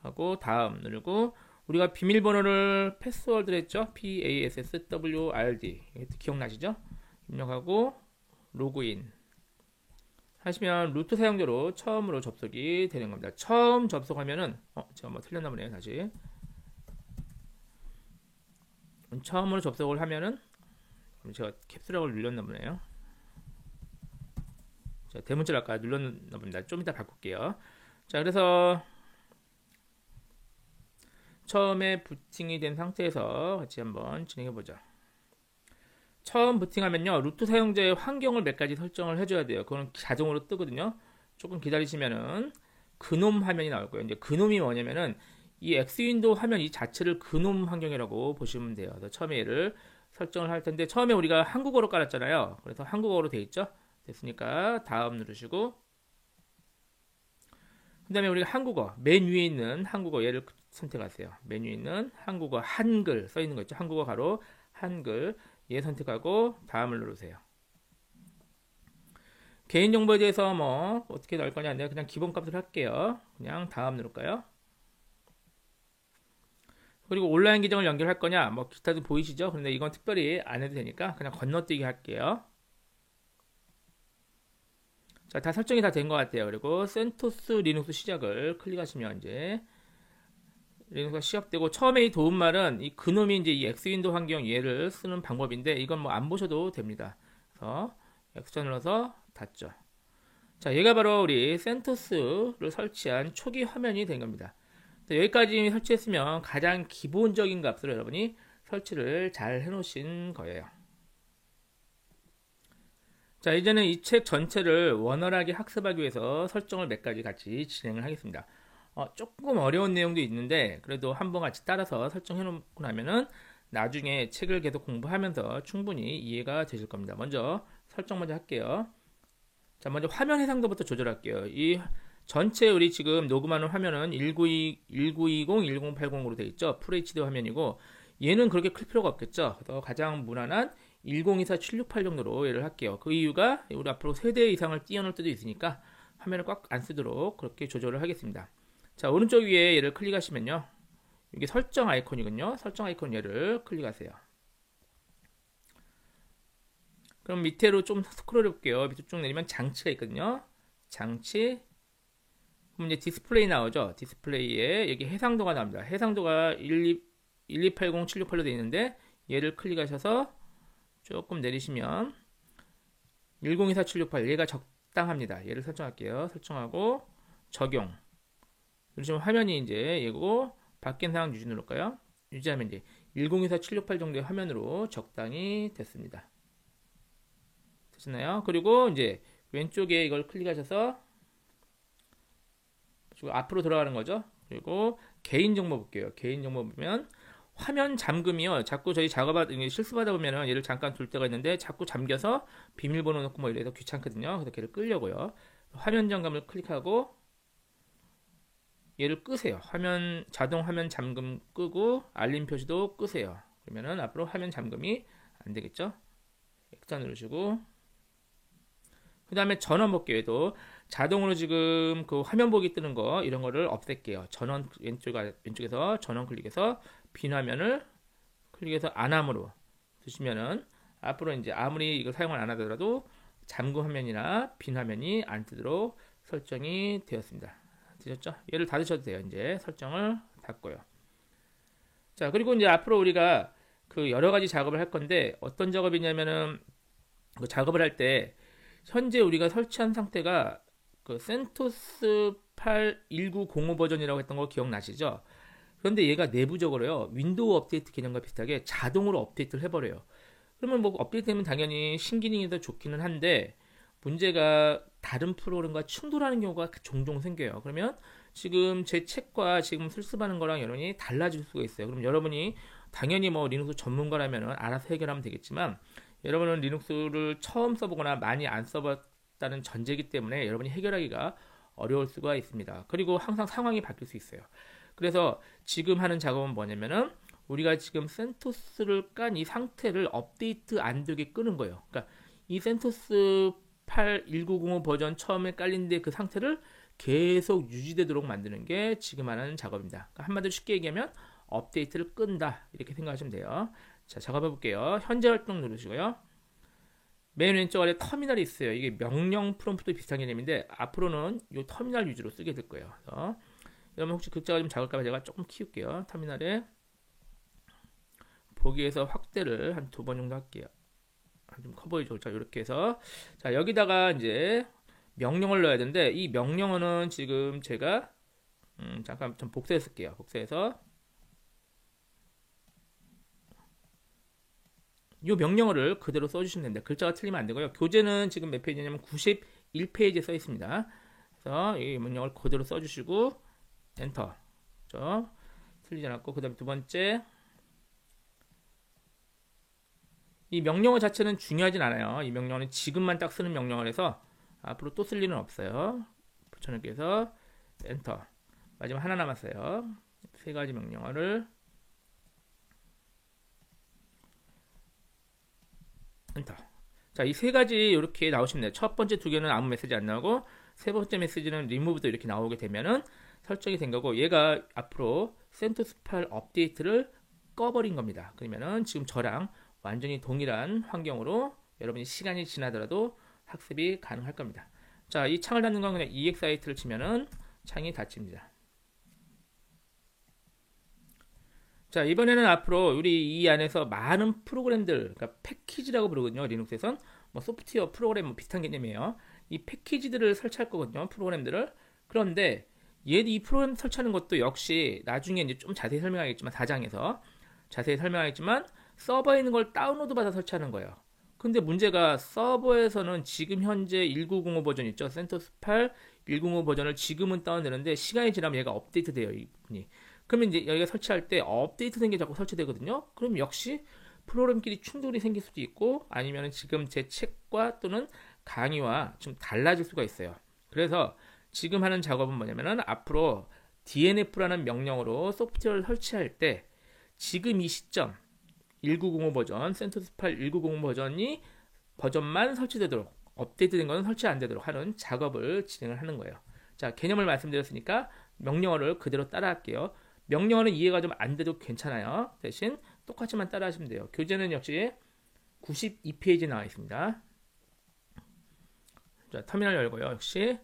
하고 다음 누르고 우리가 비밀번호를 패스워드를 했죠. PASSWRD 기억나시죠? 입력하고 로그인 하시면 루트 사용자로 처음으로 접속이 되는 겁니다. 처음 접속하면은 제가 뭐 틀렸나 보네요. 다시 처음으로 접속을 하면은 제가 캡슐락을 눌렀나 보네요. 자, 대문자를 아까 눌렀나 봅니다. 좀 이따 바꿀게요. 자, 그래서 처음에 부팅이 된 상태에서 같이 한번 진행해 보죠. 처음 부팅하면요, 루트 사용자의 환경을 몇 가지 설정을 해줘야 돼요. 그건 자동으로 뜨거든요. 조금 기다리시면은 그놈 화면이 나올 거예요. 이제 그놈이 뭐냐면은 이 엑스윈도우 화면 이 자체를 그놈 환경이라고 보시면 돼요. 그래서 처음에 얘를 설정을 할 텐데 처음에 우리가 한국어로 깔았잖아요. 그래서 한국어로 돼 있죠. 됐으니까 다음 누르시고 그 다음에 우리가 한국어 맨 위에 있는 한국어 얘를 선택하세요. 맨 위에 있는 한국어 한글 써 있는 거 있죠. 한국어 가로 한글 얘 선택하고 다음을 누르세요. 개인정보에 대해서 뭐 어떻게 넣을 거냐 내가 그냥 기본값을 할게요. 그냥 다음 누를까요? 그리고 온라인 계정을 연결할 거냐 뭐 기타도 보이시죠? 그런데 이건 특별히 안 해도 되니까 그냥 건너뛰기 할게요. 자, 다 설정이 다 된 것 같아요. 그리고 센토스 리눅스 시작을 클릭하시면 이제 리눅스가 시작되고 처음에 이 도움말은 이 그놈이 이제 이 엑스윈도우 환경 얘를 쓰는 방법인데 이건 뭐 안 보셔도 됩니다. 그래서 엑스전 눌러서 닫죠. 자, 얘가 바로 우리 센토스를 설치한 초기 화면이 된 겁니다. 여기까지 설치했으면 가장 기본적인 값으로 여러분이 설치를 잘 해놓으신 거예요. 자, 이제는 이 책 전체를 원활하게 학습하기 위해서 설정을 몇 가지 같이 진행을 하겠습니다. 조금 어려운 내용도 있는데 그래도 한번 같이 따라서 설정해 놓고 나면은 나중에 책을 계속 공부하면서 충분히 이해가 되실 겁니다. 먼저 설정 먼저 할게요. 자, 먼저 화면 해상도부터 조절할게요. 이 전체 우리 지금 녹음하는 화면은 1920, 1080으로 되어 있죠. FHD 화면이고 얘는 그렇게 클 필요가 없겠죠. 그래서 가장 무난한 1024, 768 정도로 얘를 할게요. 그 이유가 우리 앞으로 3대 이상을 띄워놓을 때도 있으니까 화면을 꽉 안 쓰도록 그렇게 조절을 하겠습니다. 자, 오른쪽 위에 얘를 클릭하시면요. 이게 설정 아이콘이군요. 설정 아이콘 얘를 클릭하세요. 그럼 밑으로 좀 스크롤 해볼게요. 밑으로 쭉 내리면 장치가 있거든요. 장치. 그럼 이제 디스플레이 나오죠. 디스플레이에 여기 해상도가 나옵니다. 해상도가 1280, 768로 되어 있는데 얘를 클릭하셔서 조금 내리시면 1024, 768 얘가 적당합니다. 얘를 설정할게요. 설정하고 적용. 지금 화면이 이제 얘고 바뀐 상황 유지 누를까요? 유지하면 이제 1024, 768 정도의 화면으로 적당히 됐습니다. 되셨나요? 그리고 이제 왼쪽에 이걸 클릭하셔서 앞으로 들어가는 거죠. 그리고 개인정보 볼게요. 개인정보 보면 화면 잠금이요. 자꾸 저희 실습하다 보면은 얘를 잠깐 둘 때가 있는데 자꾸 잠겨서 비밀번호 넣고 뭐 이래서 귀찮거든요. 그래서 걔를 끄려고요. 화면 잠금을 클릭하고 얘를 끄세요. 자동 화면 잠금 끄고 알림 표시도 끄세요. 그러면은 앞으로 화면 잠금이 안 되겠죠. X 누르시고 그 다음에 전원 볼게요. 얘도 자동으로 지금 그 화면 보기 뜨는 거 이런 거를 없앨게요. 전원 왼쪽에서 전원 클릭해서 빈 화면을 클릭해서 안함으로 두시면은 앞으로 이제 아무리 이걸 사용을 안 하더라도 잠금 화면이나 빈 화면이 안 뜨도록 설정이 되었습니다. 되셨죠? 얘를 닫으셔도 돼요. 이제 설정을 닫고요. 자, 그리고 이제 앞으로 우리가 그 여러 가지 작업을 할 건데 어떤 작업이냐면은 그 작업을 할 때 현재 우리가 설치한 상태가 그 센토스 8.1905 버전이라고 했던 거 기억나시죠? 그런데 얘가 내부적으로요 윈도우 업데이트 개념과 비슷하게 자동으로 업데이트를 해버려요. 그러면 뭐 업데이트되면 당연히 신기능이 더 좋기는 한데 문제가 다른 프로그램과 충돌하는 경우가 종종 생겨요. 그러면 지금 제 책과 지금 실습하는 거랑 여러분이 달라질 수가 있어요. 그럼 여러분이 당연히 뭐 리눅스 전문가라면 알아서 해결하면 되겠지만 여러분은 리눅스를 처음 써보거나 많이 안 써봤다는 전제이기 때문에 여러분이 해결하기가 어려울 수가 있습니다. 그리고 항상 상황이 바뀔 수 있어요. 그래서 지금 하는 작업은 뭐냐면은 우리가 지금 센토스를 깐 이 상태를 업데이트 안 되게 끄는 거예요. 그러니까 이 센토스 8.1905 버전 처음에 깔린데 그 상태를 계속 유지되도록 만드는 게 지금 하는 작업입니다. 그러니까 한마디로 쉽게 얘기하면 업데이트를 끈다 이렇게 생각하시면 돼요. 자, 작업해 볼게요. 현재 활동 누르시고요. 맨 왼쪽 아래 터미널이 있어요. 이게 명령 프롬프트 비슷한 개념인데 앞으로는 이 터미널 위주로 쓰게 될 거예요. 그래서 여러분 혹시 글자가 좀 작을까봐 제가 조금 키울게요. 터미널에 보기에서 확대를 한 2번 정도 할게요. 좀 커 보이죠? 자, 이렇게 해서 자, 여기다가 이제 명령을 넣어야 되는데 이 명령어는 지금 제가 잠깐 좀 복사해 쓸게요. 복사해서 이 명령어를 그대로 써주시면 됩니다. 글자가 틀리면 안 되고요. 교재는 지금 몇 페이지냐면 91페이지에 써 있습니다. 그래서 이 명령어를 그대로 써주시고 엔터. 그렇죠? 틀리지 않았고 그 다음에 두 번째 이 명령어 자체는 중요하진 않아요. 이 명령어는 지금만 딱 쓰는 명령어라서 앞으로 또 쓸 일은 없어요. 붙여넣기 해서 엔터. 마지막 하나 남았어요. 세 가지 명령어를 엔터. 자, 이 세 가지 이렇게 나오시면 돼요. 첫 번째 두 개는 아무 메시지 안 나오고 세 번째 메시지는 리무브도 이렇게 나오게 되면은 설정이 된 거고 얘가 앞으로 센토스 파일 업데이트를 꺼버린 겁니다. 그러면은 지금 저랑 완전히 동일한 환경으로 여러분이 시간이 지나더라도 학습이 가능할 겁니다. 자, 이 창을 닫는 건 그냥 EXIT를 치면은 창이 닫힙니다. 자, 이번에는 앞으로 우리 이 안에서 많은 프로그램들, 그러니까 패키지라고 부르거든요. 리눅스에선 뭐 소프트웨어 프로그램 뭐 비슷한 개념이에요. 이 패키지들을 설치할 거거든요. 프로그램들을. 그런데 이 프로그램 설치하는 것도 역시 나중에 이제 좀 자세히 설명하겠지만 4장에서 자세히 설명하겠지만 서버에 있는 걸 다운로드 받아 설치하는 거예요. 근데 문제가 서버에서는 지금 현재 1905 버전 있죠. 센토스 8 105 버전을 지금은 다운되는데 시간이 지나면 얘가 업데이트 돼요. 이 부분이. 그러면 이제 여기가 설치할 때 업데이트 된 게 자꾸 설치되거든요. 그럼 역시 프로그램끼리 충돌이 생길 수도 있고 아니면 지금 제 책과 또는 강의와 좀 달라질 수가 있어요. 그래서 지금 하는 작업은 뭐냐면은 앞으로 DNF라는 명령으로 소프트웨어를 설치할 때 지금 이 시점 1905 버전, 센토스 8 1905 버전이 버전만 설치되도록 업데이트된 거는 설치 안 되도록 하는 작업을 진행을 하는 거예요. 자, 개념을 말씀드렸으니까 명령어를 그대로 따라할게요. 명령어는 이해가 좀 안 돼도 괜찮아요. 대신 똑같이만 따라 하시면 돼요. 교재는 역시 92페이지에 나와 있습니다. 자, 터미널 열고요. 역시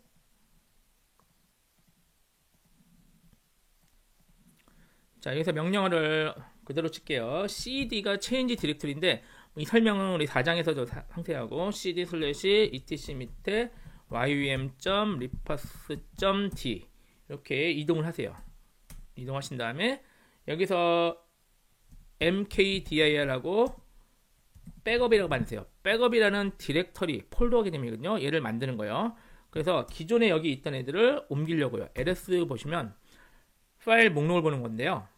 자, 여기서 명령어를 그대로 칠게요. cd가 change 디렉토리인데 이 설명은 우리 4장에서도 상세하고 cd 슬래시 etc 밑에 ym.repass.d 이렇게 이동을 하세요. 이동하신 다음에 여기서 mkdir하고 백업이라고 만드세요. 백업이라는 디렉터리 폴더 개념이거든요. 얘를 만드는 거예요. 그래서 기존에 여기 있던 애들을 옮기려고요. ls 보시면 파일 목록을 보는 건데요.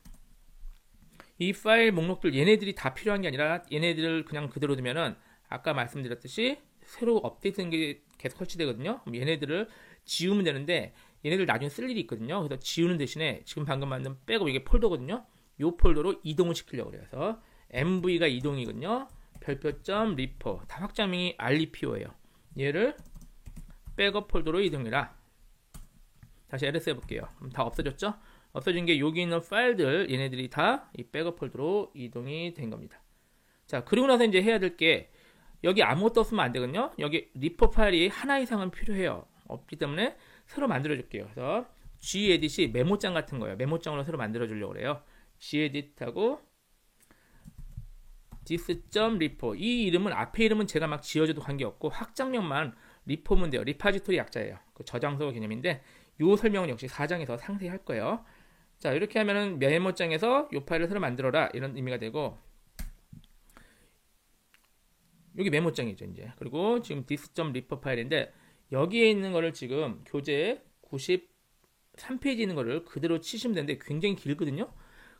이 파일 목록들 얘네들이 다 필요한 게 아니라 얘네들을 그냥 그대로 두면은 아까 말씀드렸듯이 새로 업데이트된 게 계속 설치되거든요. 그럼 얘네들을 지우면 되는데 얘네들 나중에 쓸 일이 있거든요. 그래서 지우는 대신에 지금 방금 만든 백업 이게 폴더거든요. 이 폴더로 이동을 시키려고 그래서 mv가 이동이거든요. 별표점 리포 다 확장명이 rpo예요. 얘를 백업 폴더로 이동해라. 다시 ls 해볼게요. 그럼 다 없어졌죠? 없어진 게 여기 있는 파일들 얘네들이 다 이 백업 폴더로 이동이 된 겁니다. 자, 그리고 나서 이제 해야 될 게 여기 아무것도 없으면 안 되거든요. 여기 리포 파일이 하나 이상은 필요해요. 없기 때문에 새로 만들어 줄게요. 그래서 gedit이 메모장 같은 거예요. 메모장으로 새로 만들어 주려고 그래요. gedit하고 this.repo 이 이름은 앞에 이름은 제가 막 지어줘도 관계없고 확장명만 리포면 돼요. 리파지토리 약자예요. 그 저장소 개념인데 이 설명은 역시 4장에서 상세히 할 거예요. 자, 이렇게 하면은 메모장에서 이 파일을 새로 만들어라 이런 의미가 되고 여기 메모장이죠 이제. 그리고 지금 this.repo 파일인데 여기에 있는 거를 지금 교재 93페이지 있는 거를 그대로 치시면 되는데 굉장히 길거든요.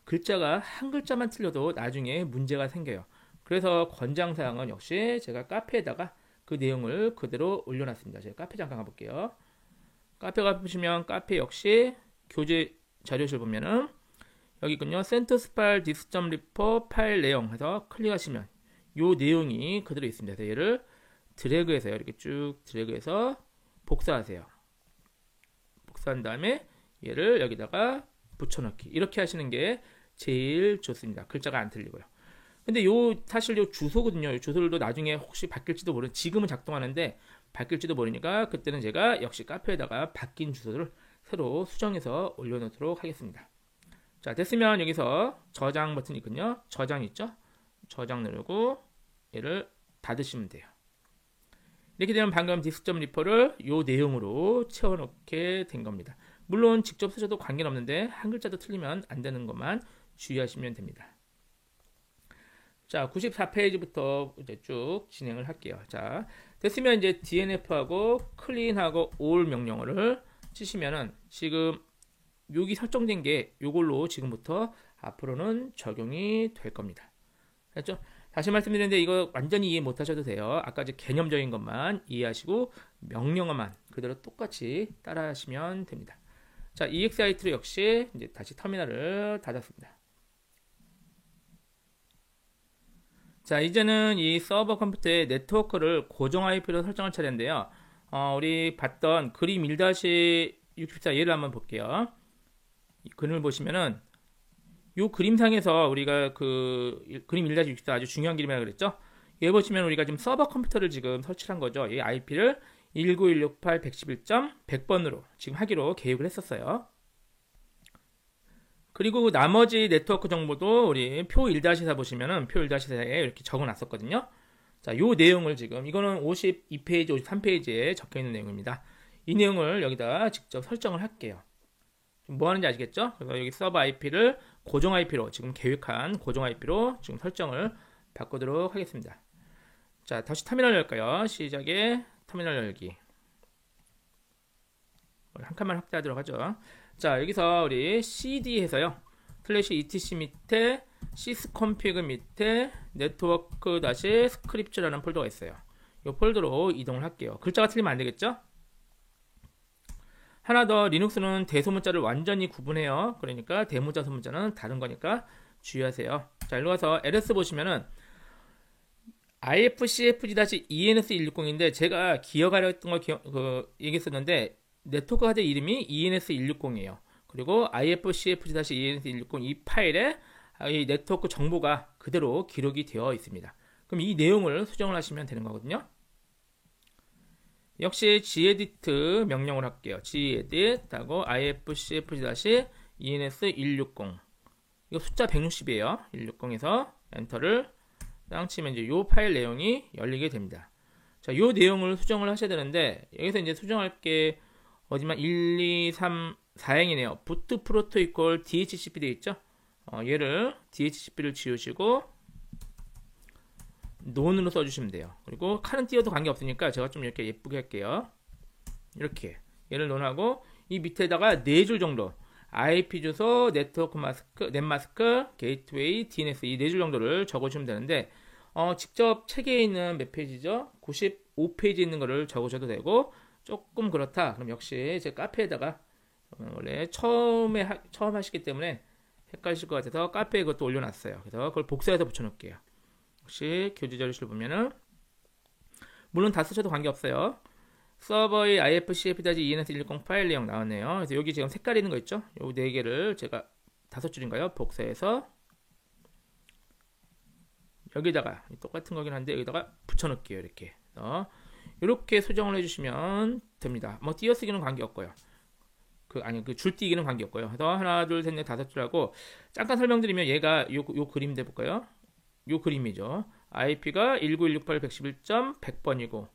글자가 한 글자만 틀려도 나중에 문제가 생겨요. 그래서 권장사항은 역시 제가 카페에다가 그 내용을 그대로 올려놨습니다. 제가 카페 잠깐 가볼게요. 카페 가보시면 카페 역시 교재 자료실 보면은 여기 있군요. CentOS 파일 dis.repo 파일 내용 해서 클릭하시면 요 내용이 그대로 있습니다. 그래서 얘를 드래그해서 이렇게 쭉 드래그해서 복사하세요. 복사한 다음에 얘를 여기다가 붙여넣기. 이렇게 하시는 게 제일 좋습니다. 글자가 안 틀리고요. 근데 사실 요 주소거든요. 요 주소들도 나중에 혹시 바뀔지도 지금은 작동하는데 바뀔지도 모르니까 그때는 제가 역시 카페에다가 바뀐 주소를 새로 수정해서 올려놓도록 하겠습니다. 자, 됐으면 여기서 저장 버튼이 있거든요. 저장 있죠? 저장 누르고 얘를 닫으시면 돼요. 이렇게 되면 방금 디스.리퍼를 요 내용으로 채워넣게 된 겁니다. 물론 직접 쓰셔도 관계는 없는데 한 글자도 틀리면 안 되는 것만 주의하시면 됩니다. 자, 94페이지부터 이제 쭉 진행을 할게요. 자, 됐으면 이제 DNF하고 클린하고 all 명령어를 치시면은 지금 여기 설정된 게 요걸로 지금부터 앞으로는 적용이 될 겁니다. 됐죠? 다시 말씀드리는데 이거 완전히 이해 못 하셔도 돼요. 아까 이제 개념적인 것만 이해하시고 명령어만 그대로 똑같이 따라 하시면 됩니다. 자, EXIT로 역시 이제 다시 터미널을 닫았습니다. 자, 이제는 이 서버 컴퓨터의 네트워크를 고정 IP로 설정할 차례인데요. 우리 봤던 그림 1-64 예를 한번 볼게요. 이 그림을 보시면은 이 그림상에서 우리가 그 그림 1-64 아주 중요한 그림이라고 그랬죠. 여기 보시면 우리가 지금 서버 컴퓨터를 지금 설치한 거죠. 이 IP를 19168.111.100번으로 지금 하기로 계획을 했었어요. 그리고 나머지 네트워크 정보도 우리 표 1-4 보시면은 표 1-4에 이렇게 적어 놨었거든요. 자, 요 내용을 지금 이거는 52페이지, 53페이지에 적혀 있는 내용입니다. 이 내용을 여기다 직접 설정을 할게요. 뭐 하는지 아시겠죠? 그래서 여기 서버 IP를 고정 IP로 지금 계획한 고정 IP로 지금 설정을 바꾸도록 하겠습니다. 자, 다시 터미널 열까요? 시작에 터미널 열기. 한 칸만 확대하도록 하죠. 자, 여기서 우리 cd 해서요. 슬래시 etc 밑에 sysconfig 밑에 네트워크 다시 스크립트라는 폴더가 있어요. 이 폴더로 이동을 할게요. 글자가 틀리면 안 되겠죠? 하나 더, 리눅스는 대소문자를 완전히 구분해요. 그러니까 대문자 소문자는 다른 거니까 주의하세요. 자, 일로 가서 ls 보시면은 ifcfg-ens160인데 제가 기억하려 했던 걸 얘기했었는데 네트워크 하드 이름이 ENS160이에요. 그리고 ifcfg-ens160 이 파일에 이 네트워크 정보가 그대로 기록이 되어 있습니다. 그럼 이 내용을 수정을 하시면 되는 거거든요. 역시 gedit 명령을 할게요. gedit 하고 ifcfg-ens160 이거 숫자 160이에요. 160에서 엔터를 딱 치면 이제 요 파일 내용이 열리게 됩니다. 자, 요 내용을 수정을 하셔야 되는데 여기서 이제 수정할 게 어디만 1, 2, 3, 4행이네요. boot proto equal dhcp 되어 있죠? 얘를 dhcp를 지우시고 논으로 써주시면 돼요. 그리고 칸은 띄워도 관계없으니까 제가 좀 이렇게 예쁘게 할게요. 이렇게 얘를 논하고 이 밑에다가 4줄 정도 IP 주소, 네트워크 마스크, 넷마스크, 게이트웨이, DNS 이 4줄 정도를 적어주시면 되는데 직접 책에 있는 몇 페이지죠? 95페이지에 있는 거를 적으셔도 되고 조금 그렇다. 그럼 역시 제 카페에다가 원래 처음 하시기 때문에 헷갈리실 것 같아서 카페에 그것도 올려놨어요. 그래서 그걸 복사해서 붙여놓을게요. 혹시 교재 자료실 보면은 물론 다 쓰셔도 관계없어요. 서버의 ifcfg-ens160 파일 내용 나왔네요. 그래서 여기 지금 색깔 있는 거 있죠? 요 4개를 제가 5줄인가요? 복사해서 여기다가 똑같은 거긴 한데 여기다가 붙여놓을게요. 이렇게 이렇게 수정을 해주시면 됩니다. 뭐 띄어쓰기는 관계없고요. 그 줄띄기는 관계없고요. 그래서 하나, 둘, 셋, 넷, 5줄하고 잠깐 설명드리면 얘가 요 그림 대볼까요? 요 그림이죠. IP가 19168.111.100번이고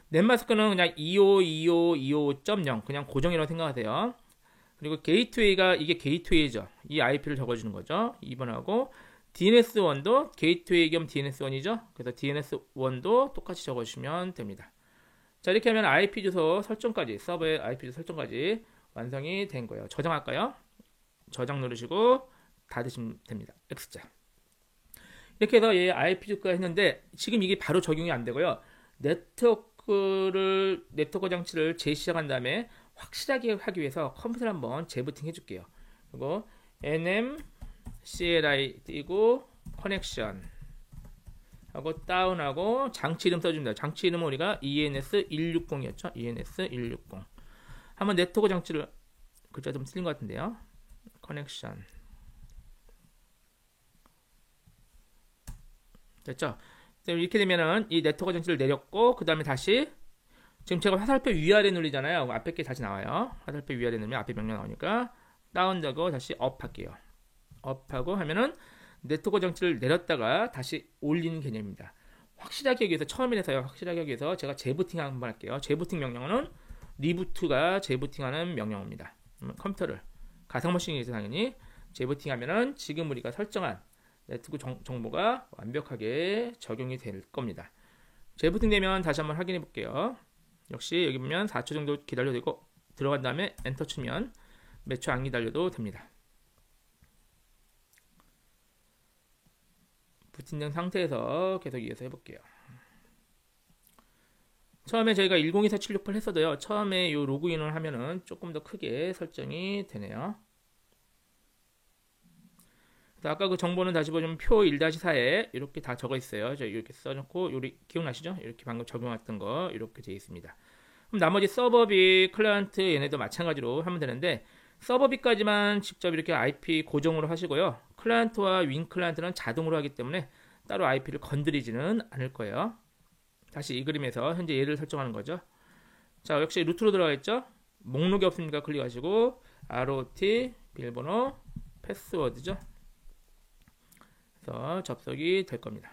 넷마스크는 그냥 252525.0 그냥 고정이라고 생각하세요. 그리고 게이트웨이가 이게 게이트웨이죠. 이 IP를 적어주는 거죠. 2번하고 DNS1도 게이트웨이 겸 DNS1이죠. 그래서 DNS1도 똑같이 적어주시면 됩니다. 자, 이렇게 하면 IP 주소 설정까지 서버의 IP 주소 설정까지 완성이 된 거예요. 저장할까요? 저장 누르시고 닫으시면 됩니다. X자. 이렇게 해서 얘 IP 주소가 했는데 지금 이게 바로 적용이 안 되고요. 네트워크 장치를 재시작한 다음에 확실하게 하기 위해서 컴퓨터를 한번 재부팅 해줄게요. 그리고 nm CLI 띄고 커넥션 하고 다운하고 장치 이름 써줍니다. 장치 이름은 우리가 ENS160이었죠. ENS160. 한번 네트워크 장치를 글자 좀 틀린 것 같은데요. 커넥션 됐죠? 이렇게 되면은 이 네트워크 장치를 내렸고 그 다음에 다시 지금 제가 화살표 위아래 눌리잖아요. 앞에 게 다시 나와요. 화살표 위아래 누르면 앞에 명령 나오니까 다운되고 다시 업 할게요. 업하고 하면은 네트워크 장치를 내렸다가 다시 올리는 개념입니다. 확실하게 하기 위해서 처음이라서요. 확실하게 하기 위해서 제가 재부팅 한번 할게요. 재부팅 명령어는 리부트가 재부팅하는 명령어입니다. 컴퓨터를 가상머신에서 당연히 재부팅 하면은 지금 우리가 설정한 네트워크 정보가 완벽하게 적용이 될 겁니다. 재부팅 되면 다시 한번 확인해 볼게요. 역시 여기 보면 4초 정도 기다려도 되고 들어간 다음에 엔터 치면 몇 초 안 기다려도 됩니다. 부팅된 상태에서 계속 이어서 해볼게요. 처음에 저희가 1024-768 했어도요. 처음에 이 로그인을 하면은 조금 더 크게 설정이 되네요. 아까 그 정보는 다시 보시면 표 1-4에 이렇게 다 적어 있어요. 저 이렇게 써놓고 기억나시죠? 이렇게 방금 적용했던 거 이렇게 되어 있습니다. 그럼 나머지 서버비, 클라이언트 얘네도 마찬가지로 하면 되는데 서버비까지만 직접 이렇게 IP 고정으로 하시고요. 클라이언트와 윈 클라이언트는 자동으로 하기 때문에 따로 IP를 건드리지는 않을 거예요. 다시 이 그림에서 현재 얘를 설정하는 거죠. 자, 역시 루트로 들어가겠죠? 목록이 없으니까 클릭하시고 ROT, 비밀번호, 패스워드죠. 그래서 접속이 될 겁니다.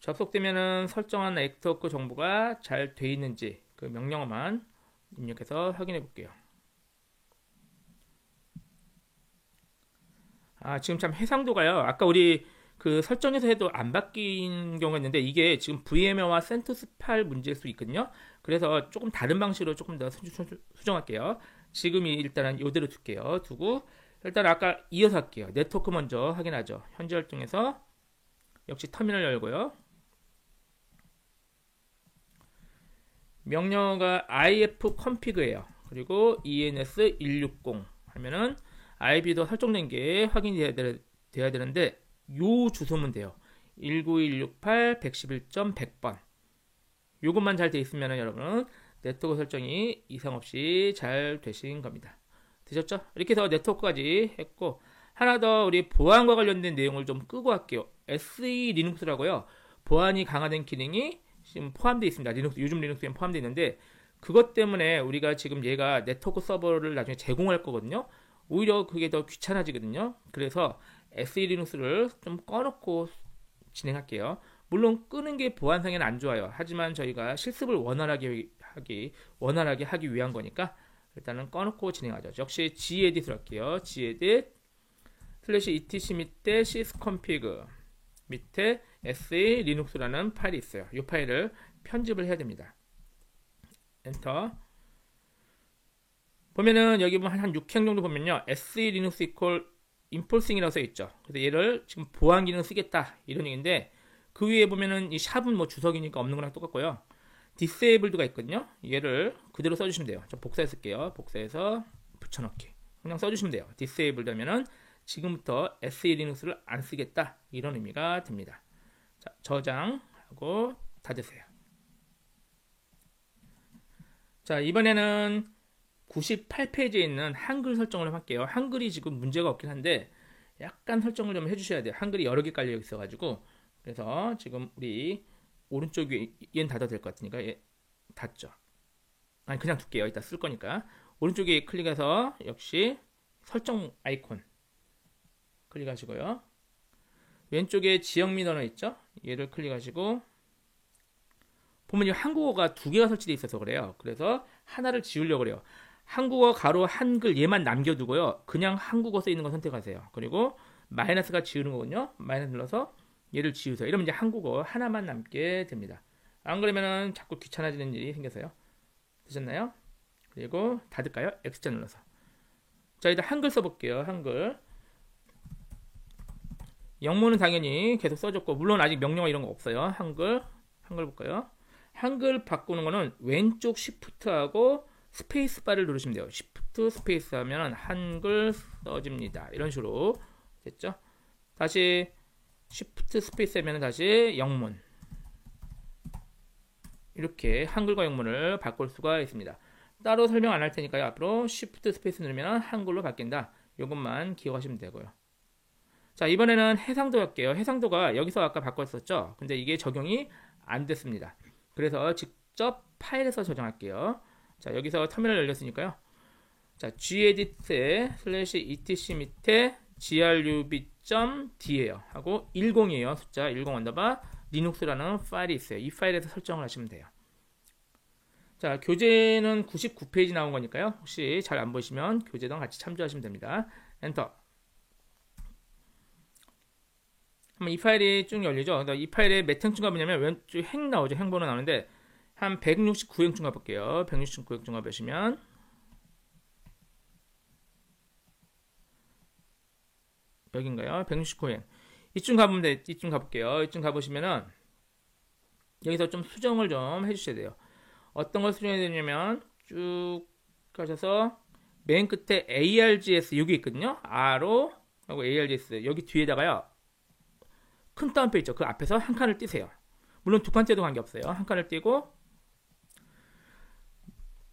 접속되면은 설정한 네트워크 정보가 잘 돼 있는지 그 명령어만 입력해서 확인해 볼게요. 지금 참 해상도가요. 아까 우리 그 설정에서 해도 안 바뀐 경우가 있는데 이게 지금 VMware와 CentOS 8 문제일 수 있거든요. 그래서 조금 다른 방식으로 조금 더 수정할게요. 지금이 일단은 이대로 둘게요. 두고 일단 아까 이어서 할게요. 네트워크 먼저 확인하죠. 현재 활동에서 역시 터미널 열고요. 명령어가 ifconfig예요. 그리고 ENS160 하면은 IP도 설정된 게 확인이 돼야 되는데 요 주소면 돼요. 19168.111.100번 요것만 잘 돼 있으면 여러분은 네트워크 설정이 이상 없이 잘 되신 겁니다. 되셨죠? 이렇게 해서 네트워크까지 했고 하나 더 우리 보안과 관련된 내용을 좀 끄고 할게요. SE 리눅스라고요. 보안이 강화된 기능이 지금 포함되어 있습니다. 리눅스, 요즘 리눅스에 포함되어 있는데 그것 때문에 우리가 지금 얘가 네트워크 서버를 나중에 제공할 거거든요. 오히려 그게 더 귀찮아지거든요. 그래서 SE 리눅스를 좀 꺼놓고 진행할게요. 물론 끄는 게 보안상에는 안 좋아요. 하지만 저희가 실습을 원활하게 하기 위한 거니까 일단은 꺼놓고 진행하죠. 역시 gedit을 할게요. gedit /etc 밑에 sysconfig 밑에 SE 리눅스라는 파일이 있어요. 이 파일을 편집을 해야 됩니다. 엔터. 보면은 여기 보면 한 6행 정도 보면요. SE 리눅스 equal enforcing이라고 써 있죠. 그래서 얘를 지금 보안 기능 쓰겠다 이런 얘기인데 그 위에 보면은 이 샵은 뭐 주석이니까 없는 거랑 똑같고요. disabled가 있거든요. 얘를 그대로 써주시면 돼요. 저 복사해 쓸게요. 복사해서 붙여넣기. 그냥 써주시면 돼요. disableded 하면은 지금부터 SE 리눅스를 안 쓰겠다 이런 의미가 듭니다. 자, 저장하고 닫으세요. 자, 이번에는 98페이지에 있는 한글 설정을 할게요. 한글이 지금 문제가 없긴 한데 약간 설정을 좀 해주셔야 돼요. 한글이 여러 개 깔려 있어가지고 그래서 지금 우리 오른쪽 위에 얘는 닫아도 될 것 같으니까 얘 닫죠. 아니 그냥 둘게요. 이따 쓸 거니까 오른쪽에 클릭해서 역시 설정 아이콘 클릭하시고요. 왼쪽에 지역 민원어 있죠? 얘를 클릭하시고 보면 이 한국어가 두 개가 설치되어 있어서 그래요. 그래서 하나를 지우려고 그래요. 한국어 가로 한글 얘만 남겨두고요. 그냥 한국어 써 있는 거 선택하세요. 그리고 마이너스가 지우는 거군요. 마이너스 눌러서 얘를 지우세요. 이러면 이제 한국어 하나만 남게 됩니다. 안 그러면은 자꾸 귀찮아지는 일이 생겨서요. 되셨나요? 그리고 닫을까요? X자 눌러서. 자, 일단 한글 써볼게요. 한글. 영문은 당연히 계속 써줬고 물론 아직 명령어 이런 거 없어요. 한글 볼까요? 한글 바꾸는 거는 왼쪽 Shift하고 스페이스바를 누르시면 돼요. Shift Shift 스페이스 하면 한글 써집니다. 이런 식으로 됐죠? 다시 Shift 스페이스 하면 다시 영문. 이렇게 한글과 영문을 바꿀 수가 있습니다. 따로 설명 안 할 테니까요. 앞으로 Shift 스페이스 누르면 한글로 바뀐다. 이것만 기억하시면 되고요. 자, 이번에는 해상도 할게요. 해상도가 여기서 아까 바꿨었죠? 근데 이게 적용이 안 됐습니다. 그래서 직접 파일에서 저장할게요. 자, 여기서 터미널 열렸으니까요. 자, gedit에 /etc 밑에 grub.d예요. 하고 10이에요. 숫자 10 언더바 리눅스라는 파일이 있어요. 이 파일에서 설정을 하시면 돼요. 자, 교재는 99페이지 나온 거니까요. 혹시 잘 안 보시면 교재랑 같이 참조하시면 됩니다. 엔터. 이 파일이 쭉 열리죠. 이 파일에 몇 행쯤 가보냐면 왼쪽 행 나오죠. 행번호 나오는데 한 169행쯤 가볼게요. 169행쯤 가보시면 여긴가요? 169행. 이쯤 가보면 돼. 이쯤 가볼게요. 이쯤 가보시면은 여기서 좀 수정을 좀 해주셔야 돼요. 어떤 걸 수정해야 되냐면 쭉 가셔서 맨 끝에 ARGS 여기 있거든요. R로 하고 ARGS 여기 뒤에다가요. 큰 따옴표 있죠. 그 앞에서 한 칸을 띄세요. 물론 두 칸째도 관계없어요. 한 칸을 띄고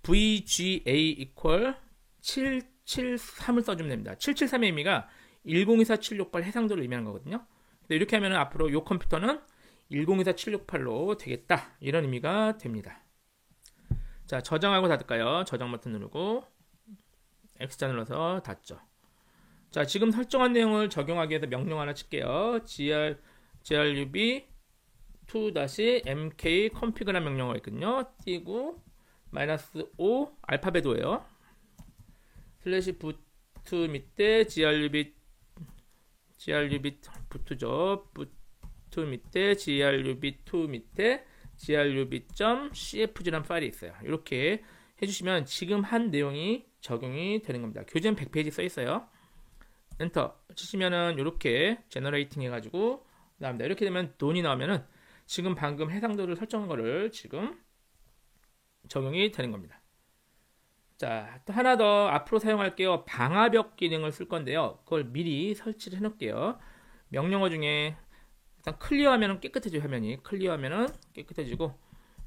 VGA equal 773을 써주면 됩니다. 773의 의미가 1024768 해상도를 의미하는 거거든요. 이렇게 하면 앞으로 이 컴퓨터는 1024768로 되겠다. 이런 의미가 됩니다. 자, 저장하고 닫을까요? 저장 버튼 누르고 X자 눌러서 닫죠. 자, 지금 설정한 내용을 적용하기 위해서 명령 하나 칠게요. grub 2-mk config라는 명령어가 있거든요. 띄고 -5 알파벳 5예요. /boot 밑에 grub boot죠. boot 밑에 grub2 밑에 grub.cfg라는 파일이 있어요. 이렇게 해주시면 지금 한 내용이 적용이 되는 겁니다. 교재는 100페이지 써 있어요. 엔터 치시면은 이렇게 제너레이팅 해가지고 나옵니다. 이렇게 되면 돈이 나오면은 지금 방금 해상도를 설정한 거를 지금 적용이 되는 겁니다. 자, 또 하나 더 앞으로 사용할게요. 방화벽 기능을 쓸 건데요. 그걸 미리 설치를 해놓을게요. 명령어 중에 일단 클리어하면 깨끗해져요. 화면이 클리어하면 깨끗해지고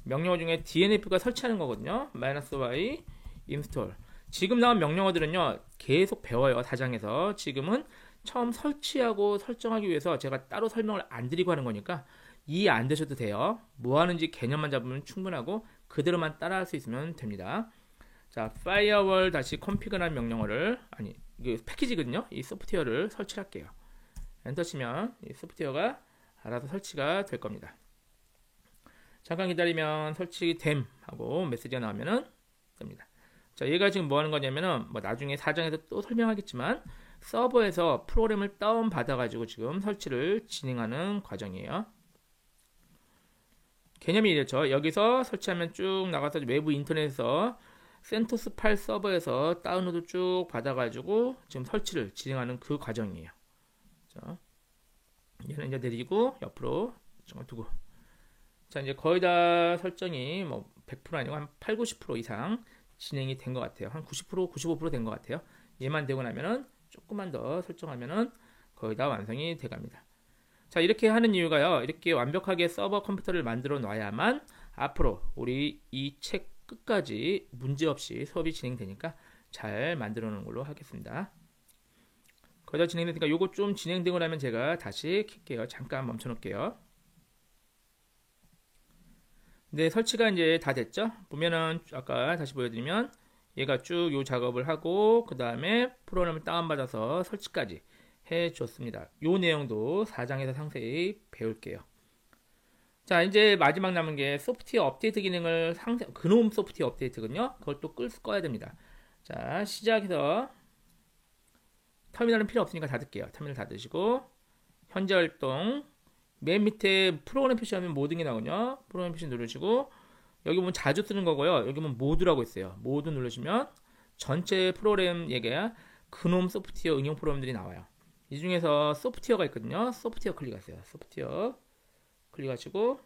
명령어 중에 DNF가 설치하는 거거든요. -y install. 지금 나온 명령어들은요 계속 배워요. 다장에서. 지금은 처음 설치하고 설정하기 위해서 제가 따로 설명을 안 드리고 하는 거니까 이해 안 되셔도 돼요. 뭐 하는지 개념만 잡으면 충분하고 그대로만 따라할 수 있으면 됩니다. 자, firewall config라는 명령어를 이게 패키지거든요. 이 소프트웨어를 설치할게요. 엔터 치면 이 소프트웨어가 알아서 설치가 될 겁니다. 잠깐 기다리면 설치됨 하고 메시지가 나오면은 됩니다. 자, 얘가 지금 뭐 하는 거냐면은 나중에 사정에서 또 설명하겠지만 서버에서 프로그램을 다운 받아가지고 지금 설치를 진행하는 과정이에요. 개념이 이렇죠. 여기서 설치하면 쭉 나가서 외부 인터넷에서 센토스 파일 서버에서 다운로드 쭉 받아가지고 지금 설치를 진행하는 그 과정이에요. 자, 얘는 이제 내리고 옆으로 두고. 자, 이제 거의 다 설정이 100% 아니고 한 8, 90% 이상 진행이 된 것 같아요. 한 90%, 95% 된 것 같아요. 얘만 되고 나면은 조금만 더 설정하면은 거의 다 완성이 돼 갑니다. 자, 이렇게 하는 이유가요. 이렇게 완벽하게 서버 컴퓨터를 만들어 놔야만 앞으로 우리 이 책 끝까지 문제없이 수업이 진행되니까 잘 만들어 놓은 걸로 하겠습니다. 거의 다 진행되니까 요거 좀 진행되고 나면 제가 다시 킬게요. 잠깐 멈춰 놓을게요. 네, 설치가 이제 다 됐죠? 보면은 아까 다시 보여드리면 얘가 쭉 요 작업을 하고 그 다음에 프로그램을 다운받아서 설치까지 해줬습니다. 요 내용도 4장에서 상세히 배울게요. 자, 이제 마지막 남은 게 소프트웨어 업데이트 기능을 그놈 소프트웨어 업데이트거든요. 그걸 또 꺼야 됩니다. 자, 시작해서 터미널은 필요 없으니까 닫을게요. 터미널 닫으시고 현재 활동 맨 밑에 프로그램 표시하면 모든 게 나오거든요. 프로그램 표시 누르시고 여기 보면 자주 쓰는 거고요. 여기 보면 모드라고 있어요. 모드 누르시면 전체 프로그램 얘기야 그놈 소프트웨어 응용 프로그램들이 나와요. 이 중에서 소프트웨어가 있거든요. 소프트웨어 클릭하세요. 소프트웨어 클릭하시고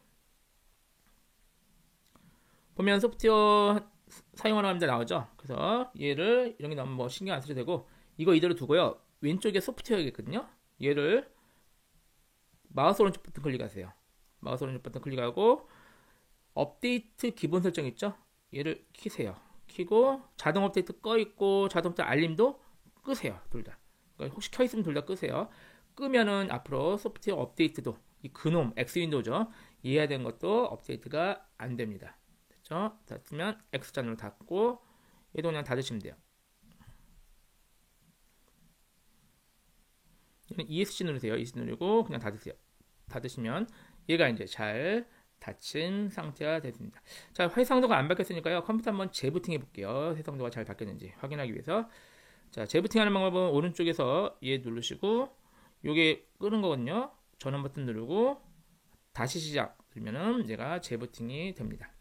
보면 소프트웨어 사용하는 화면이 나오죠. 그래서 얘를 이런 게 나오면 뭐 신경 안 쓰셔도 되고 이거 이대로 두고요. 왼쪽에 소프트웨어겠거든요. 얘를 마우스 오른쪽 버튼 클릭하세요. 마우스 오른쪽 버튼 클릭하고 업데이트 기본 설정 있죠? 얘를 키세요. 키고 자동 업데이트 꺼 있고 자동 업데이트 알림도 끄세요. 둘 다. 그러니까 혹시 켜 있으면 둘 다 끄세요. 끄면은 앞으로 소프트웨어 업데이트도 이 그놈 X 윈도우죠. 이해야 되는 것도 업데이트가 안 됩니다. 됐죠? 닫으면 X자눈을 닫고 얘도 그냥 닫으시면 돼요. 얘는 ESC 누르세요. ESC 누르고 그냥 닫으세요. 닫으시면 얘가 이제 잘 닫힌 상태가 됐습니다. 자, 해상도가 안 바뀌었으니까요. 컴퓨터 한번 재부팅 해볼게요. 해상도가 잘 바뀌었는지 확인하기 위해서. 자, 재부팅하는 방법은 오른쪽에서 얘 누르시고 요게 끄는 거거든요. 전원 버튼 누르고 다시 시작 누르면은 얘가 재부팅이 됩니다.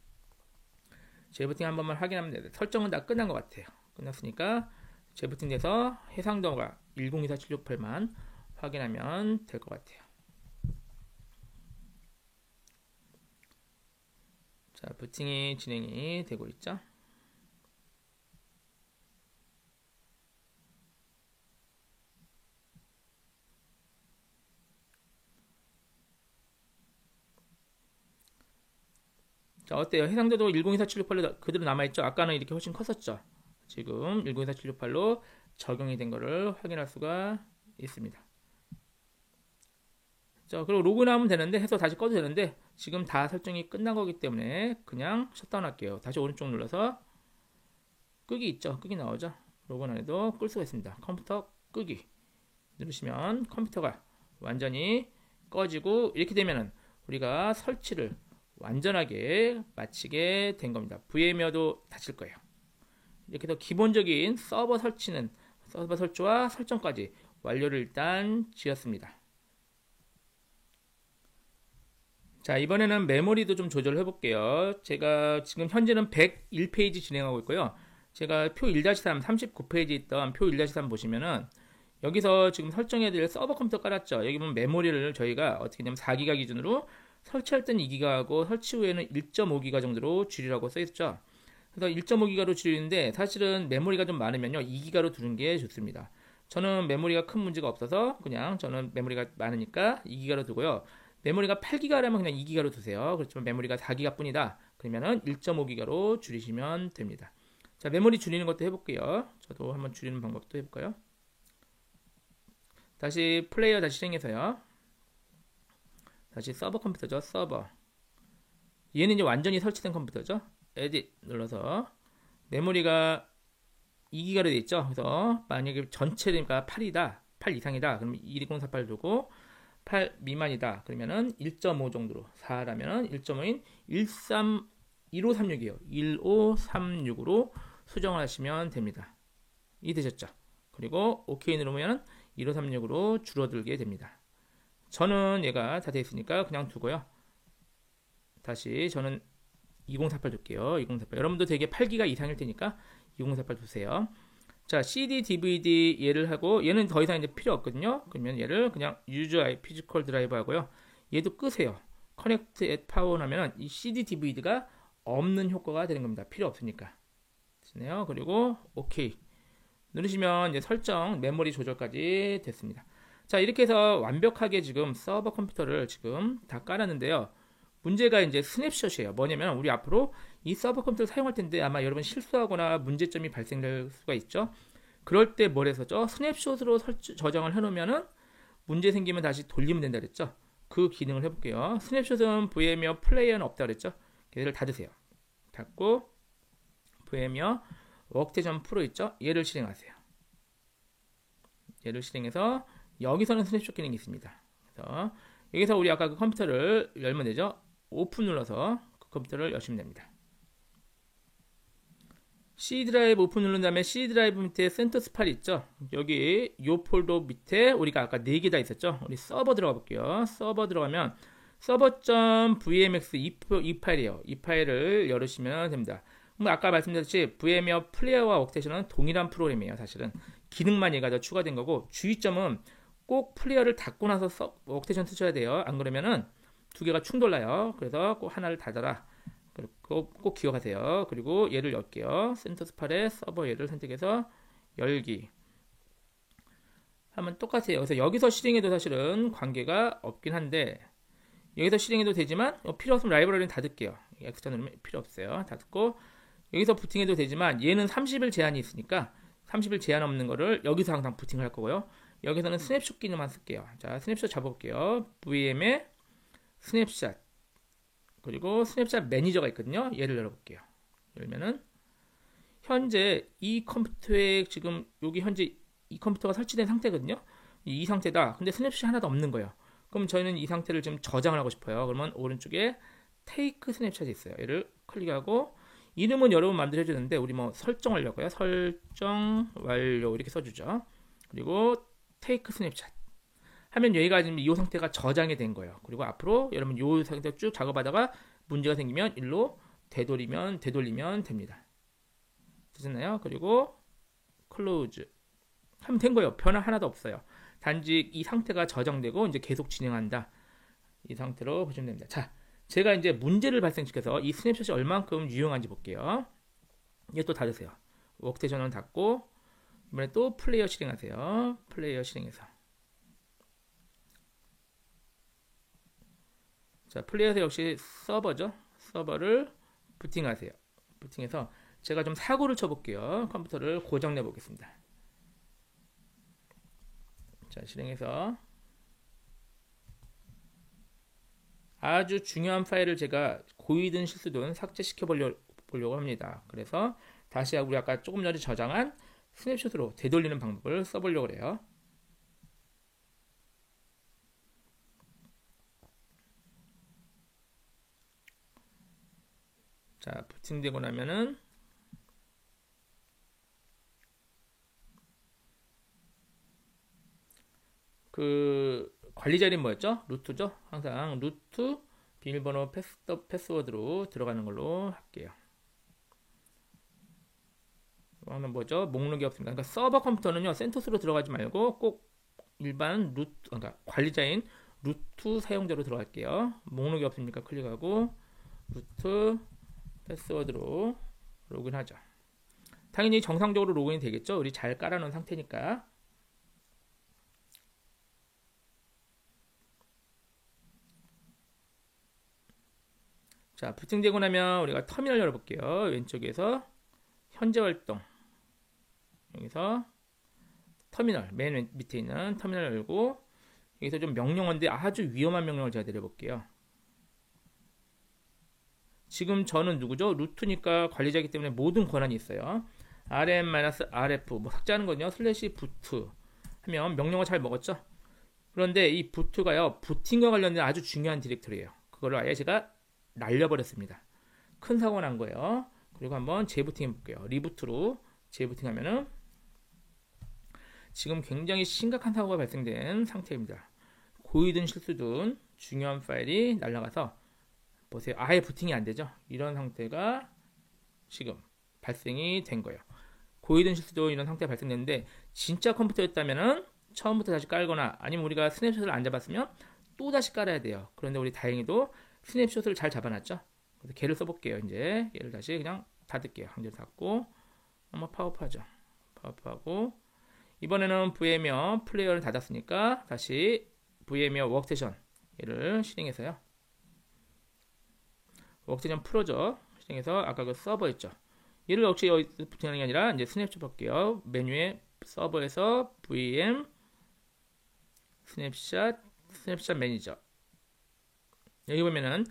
재부팅 한 번만 확인하면 돼요. 설정은 다 끝난 것 같아요. 끝났으니까 재부팅 돼서 해상도가 1024-768만 확인하면 될 것 같아요. 자, 부팅이 진행이 되고 있죠. 자, 어때요? 해상도도 1024-768로 그대로 남아있죠? 아까는 이렇게 훨씬 컸었죠? 지금 1024-768로 적용이 된 거를 확인할 수가 있습니다. 자, 그리고 로그인하면 되는데 해서 다시 꺼도 되는데 지금 다 설정이 끝난 거기 때문에 그냥 셧다운 할게요. 다시 오른쪽 눌러서 끄기 있죠? 끄기 나오죠? 로그인 안 해도 끌 수가 있습니다. 컴퓨터 끄기 누르시면 컴퓨터가 완전히 꺼지고 이렇게 되면은 우리가 설치를 완전하게 마치게 된 겁니다. VMware도 닫힐 거예요. 이렇게 해서 기본적인 서버 설치와 설정까지 완료를 일단 지었습니다. 자, 이번에는 메모리도 좀 조절을 해볼게요. 제가 지금 현재는 101페이지 진행하고 있고요. 제가 표 1-3, 39페이지 있던 표 1-3 보시면은 여기서 지금 설정해야 될 서버 컴퓨터 깔았죠. 여기 보면 메모리를 저희가 어떻게 되면 4기가 기준으로 설치할 때는 2기가하고 설치 후에는 1.5기가 정도로 줄이라고 써있죠. 그래서 1.5기가로 줄이는데 사실은 메모리가 좀 많으면요 2기가로 두는 게 좋습니다. 저는 메모리가 큰 문제가 없어서 그냥 저는 메모리가 많으니까 2기가로 두고요. 메모리가 8기가라면 그냥 2기가로 두세요. 그렇지만 메모리가 4기가 뿐이다. 그러면은 1.5기가로 줄이시면 됩니다. 자, 메모리 줄이는 것도 해볼게요. 저도 한번 줄이는 방법도 해볼까요? 다시 플레이어 다시 실행해서요. 다시 서버 컴퓨터죠. 서버. 얘는 이제 완전히 설치된 컴퓨터죠. 에딧 눌러서 메모리가 2기가로 되어 있죠. 그래서 만약에 전체니까 8이다. 8 이상이다. 그러면 12048 두고 8 미만이다. 그러면은 1.5 정도로 4라면은 1.5인 1536이에요. 1536으로 수정을 하시면 됩니다. 이해되셨죠? 그리고 OK 누르면 1536으로 줄어들게 됩니다. 저는 얘가 다 되어 있으니까 그냥 두고요. 다시 저는 2048 둘게요. 2048. 여러분도 되게 8기가 이상일 테니까 2048 두세요. 자, CD, DVD 얘를 하고 얘는 더 이상 이제 필요 없거든요. 그러면 얘를 그냥 Use Physical Drive 하고요. 얘도 끄세요. Connect at Power 하면은 이 CD, DVD가 없는 효과가 되는 겁니다. 필요 없으니까. 됐네요. 그리고 OK 누르시면 이제 설정, 메모리 조절까지 됐습니다. 자, 이렇게 해서 완벽하게 지금 서버 컴퓨터를 지금 다 깔았는데요. 문제가 이제 스냅샷이에요. 뭐냐면 우리 앞으로 이 서버 컴퓨터를 사용할 텐데 아마 여러분 실수하거나 문제점이 발생될 수가 있죠. 그럴 때 뭘 해서죠? 스냅샷으로 저장을 해놓으면은 문제 생기면 다시 돌리면 된다 그랬죠. 그 기능을 해볼게요. 스냅샷은 VMware 플레이어는 없다 그랬죠. 얘를 닫으세요. 닫고 VMware 워크스테이션 프로 있죠. 얘를 실행하세요. 얘를 실행해서 여기서는 스냅샷 기능이 있습니다. 그래서 여기서 우리 아까 그 컴퓨터를 열면 되죠. 오픈 눌러서 그 컴퓨터를 여시면 됩니다. C 드라이브 오픈 누른 다음에 C 드라이브 밑에 센터스 파일 있죠. 여기 이 폴더 밑에 우리가 아까 4개 다 있었죠. 우리 서버 들어가 볼게요. 서버 들어가면 server.vmx 이 파일이에요. 이 파일을 열으시면 됩니다. 아까 말씀드렸듯이 VMware 플레이어와 워크스테이션은 동일한 프로그램이에요. 사실은 기능만 얘가 더 추가된 거고 주의점은 꼭 플레이어를 닫고 나서 워크스테이션 쓰셔야 돼요. 안 그러면은 두 개가 충돌나요. 그래서 꼭 하나를 닫아라. 꼭 기억하세요. 그리고 얘를 열게요. 센토스 8의 서버 얘를 선택해서 열기 하면 똑같아요. 그래서 여기서 실행해도 사실은 관계가 없긴 한데 여기서 실행해도 되지만 필요 없으면 라이브러리는 닫을게요. 엑스트라 누르면 필요 없어요. 닫고 여기서 부팅해도 되지만 얘는 30일 제한이 있으니까 30일 제한 없는 거를 여기서 항상 부팅을 할 거고요. 여기서는 스냅샷 기능만 쓸게요. 자, 스냅샷 잡아볼게요. VM에 스냅샷 그리고 스냅샷 매니저가 있거든요. 얘를 열어볼게요. 열면은 현재 이 컴퓨터에 지금 여기 현재 이 컴퓨터가 설치된 상태거든요. 이 상태다. 근데 스냅샷이 하나도 없는 거예요. 그럼 저희는 이 상태를 지금 저장을 하고 싶어요. 그러면 오른쪽에 테이크 스냅샷이 있어요. 얘를 클릭하고 이름은 여러분 마음대로 해주는데 우리 뭐 설정하려고요. 설정 완료 이렇게 써주죠. 그리고 테이크 스냅샷 하면 여기가 지금 이 상태가 저장이 된 거예요. 그리고 앞으로 여러분 이 상태 쭉 작업하다가 문제가 생기면 일로 되돌리면 됩니다. 되셨나요? 그리고 클로즈 하면 된 거예요. 변화 하나도 없어요. 단지 이 상태가 저장되고 이제 계속 진행한다. 이 상태로 보시면 됩니다. 자, 제가 이제 문제를 발생시켜서 이 스냅샷이 얼만큼 유용한지 볼게요. 이게 또 닫으세요. 워크스테이션은 닫고 이번에 또 플레이어 실행하세요. 플레이어 실행해서 자, 플레이어에서 역시 서버죠. 서버를 부팅하세요. 부팅해서 제가 좀 사고를 쳐볼게요. 컴퓨터를 고장내 보겠습니다. 자, 실행해서 아주 중요한 파일을 제가 고이든 실수든 삭제시켜 보려고 합니다. 그래서 다시 우리 아까 조금 전에 저장한 스냅샷으로 되돌리는 방법을 써보려고 해요. 자, 부팅되고 나면은 그 관리 자리는 뭐였죠? 루트죠? 항상 루트 비밀번호 패스워드로 들어가는 걸로 할게요. 하면 뭐죠? 목록이 없습니다. 그러니까 서버 컴퓨터는요, 센토스로 들어가지 말고 꼭 일반 루트, 그러니까 관리자인 루트 사용자로 들어갈게요. 목록이 없으니까 클릭하고 루트 패스워드로 로그인하죠. 당연히 정상적으로 로그인이 되겠죠? 우리 잘 깔아놓은 상태니까. 자, 부팅되고 나면 우리가 터미널 열어볼게요. 왼쪽에서 현재 활동 여기서 터미널 맨 밑에 있는 터미널 열고 여기서 좀 명령어인데 아주 위험한 명령을 제가 내려볼게요. 지금 저는 누구죠? 루트니까 관리자이기 때문에 모든 권한이 있어요. rm-rf 뭐 삭제하는 거든요. 슬래시 부트 하면 명령어 잘 먹었죠? 그런데 이 부트가요. 부팅과 관련된 아주 중요한 디렉터리예요. 그거를 아예 제가 날려버렸습니다. 큰 사고가 난 거예요. 그리고 한번 재부팅 해볼게요. 리부트로 재부팅 하면은 지금 굉장히 심각한 사고가 발생된 상태입니다. 고이든 실수든 중요한 파일이 날아가서 보세요. 아예 부팅이 안 되죠. 이런 상태가 지금 발생이 된 거예요. 고이든 실수도 이런 상태가 발생됐는데 진짜 컴퓨터였다면은 처음부터 다시 깔거나 아니면 우리가 스냅샷을 안 잡았으면 또 다시 깔아야 돼요. 그런데 우리 다행히도 스냅샷을 잘 잡아놨죠. 그래서 걔를 써볼게요. 이제 얘를 다시 그냥 닫을게요. 한개를 닫고 한번 파워프하죠. 파워프하고 이번에는 VM웨어 플레이어를 닫았으니까 다시 VM웨어 워크스테이션 얘를 실행해서요. 워크스테이션 프로죠. 실행해서 아까 그 서버 있죠. 얘를 역시 여기 부팅하는 게 아니라 이제 스냅샷 볼게요. 메뉴에 서버에서 VM 스냅샷 매니저 여기 보면은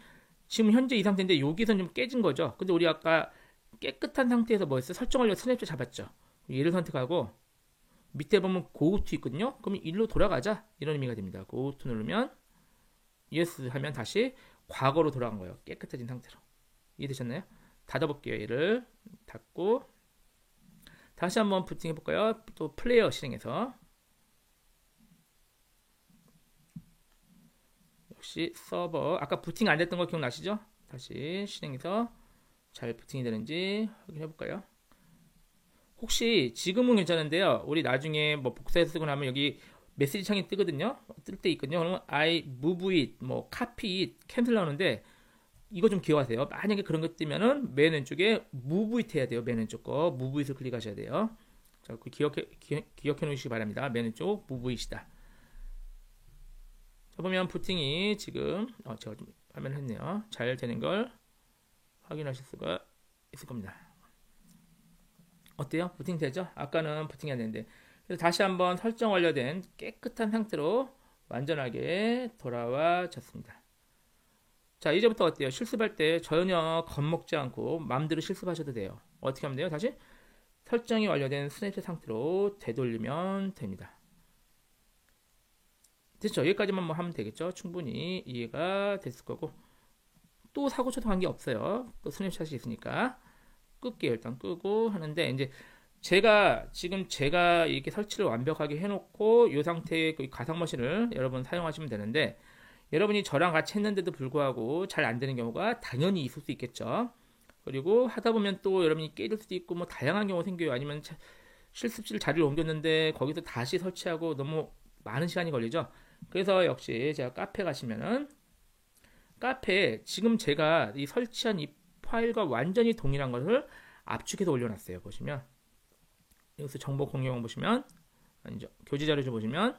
지금 현재 이 상태인데 여기선 좀 깨진 거죠. 근데 우리 아까 깨끗한 상태에서 뭐 했어요? 설정하려고 스냅샷 잡았죠. 얘를 선택하고 밑에 보면 고우투 있거든요. 그럼 일로 돌아가자 이런 의미가 됩니다. 고우투 누르면 yes 하면 다시 과거로 돌아간 거예요. 깨끗해진 상태로. 이해되셨나요? 닫아볼게요. 얘를 닫고 다시 한번 부팅해 볼까요? 또 플레이어 실행해서 역시 서버 아까 부팅 안 됐던 거 기억나시죠? 다시 실행해서 잘 부팅이 되는지 확인해 볼까요? 혹시 지금은 괜찮은데요. 우리 나중에 뭐 복사해서 쓰고 나면 여기 메시지 창이 뜨거든요. 뜰 때 있거든요. 그러면 I move it, 뭐 copy it, cancel 나오는데 이거 좀 기억하세요. 만약에 그런 거 뜨면은 맨 왼쪽에 Move It 해야 돼요. 맨 왼쪽 거 Move It을 클릭하셔야 돼요. 자, 그 기억해 놓으시기 바랍니다. 맨 왼쪽 Move It이다. 자, 보면 부팅이 지금 제가 좀 화면을 했네요. 잘 되는 걸 확인하실 수가 있을 겁니다. 어때요? 부팅 되죠? 아까는 부팅이 안 되는데. 그래서 다시 한번 설정 완료된 깨끗한 상태로 완전하게 돌아와졌습니다. 자, 이제부터 어때요? 실습할 때 전혀 겁먹지 않고 마음대로 실습하셔도 돼요. 어떻게 하면 돼요? 다시 설정이 완료된 스냅샷 상태로 되돌리면 됩니다. 됐죠? 여기까지만 뭐 하면 되겠죠? 충분히 이해가 됐을 거고, 또 사고쳐도 관계 없어요. 또 스냅샷이 있으니까 끌게요. 일단 끄고 하는데, 이제 지금 제가 이렇게 설치를 완벽하게 해놓고 이 상태의 그 가상머신을 여러분 사용하시면 되는데, 여러분이 저랑 같이 했는데도 불구하고 잘 안 되는 경우가 당연히 있을 수 있겠죠. 그리고 하다 보면 또 여러분이 깨질 수도 있고 뭐 다양한 경우가 생겨요. 아니면 실습실 자리를 옮겼는데 거기서 다시 설치하고 너무 많은 시간이 걸리죠. 그래서 역시 제가 카페 가시면은 카페에 지금 제가 이 설치한 이 파일과 완전히 동일한 것을 압축해서 올려놨어요. 보시면 여기서 정보 공유형 보시면 아니죠. 교재 자료 좀 보시면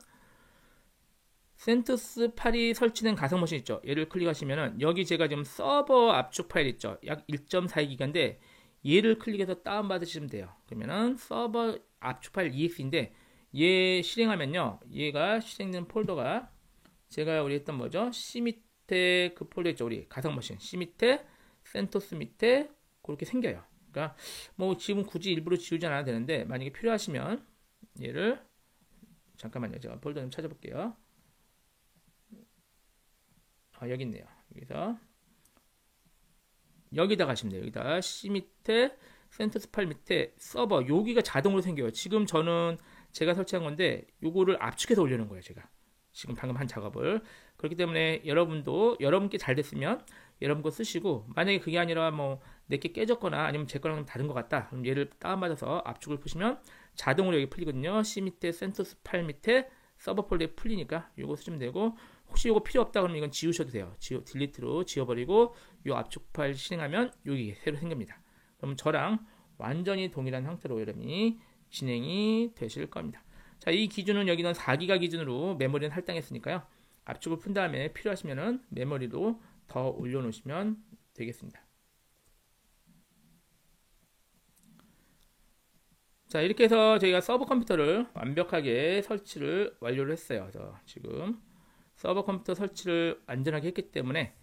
센토스 8이 설치된 가상머신 있죠. 얘를 클릭하시면은 여기 제가 지금 서버 압축 파일 있죠. 약 1.42기가인데 얘를 클릭해서 다운받으시면 돼요. 그러면은 서버 압축 파일 EX인데 얘 실행하면요. 얘가 실행된 폴더가 제가 우리 했던 뭐죠? C 밑에 그 폴더 있죠. 우리 가상머신 C 밑에 센토스 밑에 그렇게 생겨요. 그러니까 뭐 지금 굳이 일부러 지우지 않아도 되는데 만약에 필요하시면 얘를 잠깐만요. 제가 폴더 좀 찾아볼게요. 여기 있네요. 여기서 여기다 가시면 돼요. 여기다 C 밑에 센토스 파일 밑에 서버 여기가 자동으로 생겨요. 지금 저는 제가 설치한 건데 요거를 압축해서 올리는 거예요. 제가 지금 방금 한 작업을. 그렇기 때문에 여러분도 여러분께 잘 됐으면 여러분 거 쓰시고, 만약에 그게 아니라 뭐 내게 깨졌거나 아니면 제 거랑 다른 것 같다 그럼 얘를 다운받아서 압축을 푸시면 자동으로 여기 풀리거든요. C 밑에 센토스 파일 밑에 서버 폴더에 풀리니까 요거 쓰시면 되고, 혹시 요거 필요 없다 그러면 이건 지우셔도 돼요. 딜리트로 지워버리고 요 압축 파일 실행하면 여기 새로 생깁니다. 그럼 저랑 완전히 동일한 상태로 여러분이 진행이 되실 겁니다. 자, 이 기준은 여기는 4기가 기준으로 메모리는 할당했으니까요. 압축을 푼 다음에 필요하시면은 메모리도 더 올려놓으시면 되겠습니다. 자, 이렇게 해서 저희가 서버 컴퓨터를 완벽하게 설치를 완료를 했어요. 지금 서버 컴퓨터 설치를 안전하게 했기 때문에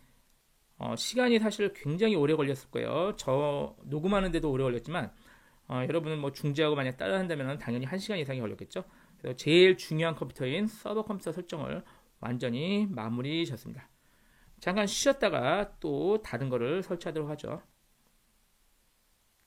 시간이 사실 굉장히 오래 걸렸을 거예요. 저 녹음하는데도 오래 걸렸지만 여러분은 뭐 중지하고 만약 따라 한다면 당연히 1시간 이상이 걸렸겠죠. 그래서 제일 중요한 컴퓨터인 서버 컴퓨터 설정을 완전히 마무리 졌습니다. 잠깐 쉬었다가 또 다른 거를 설치하도록 하죠.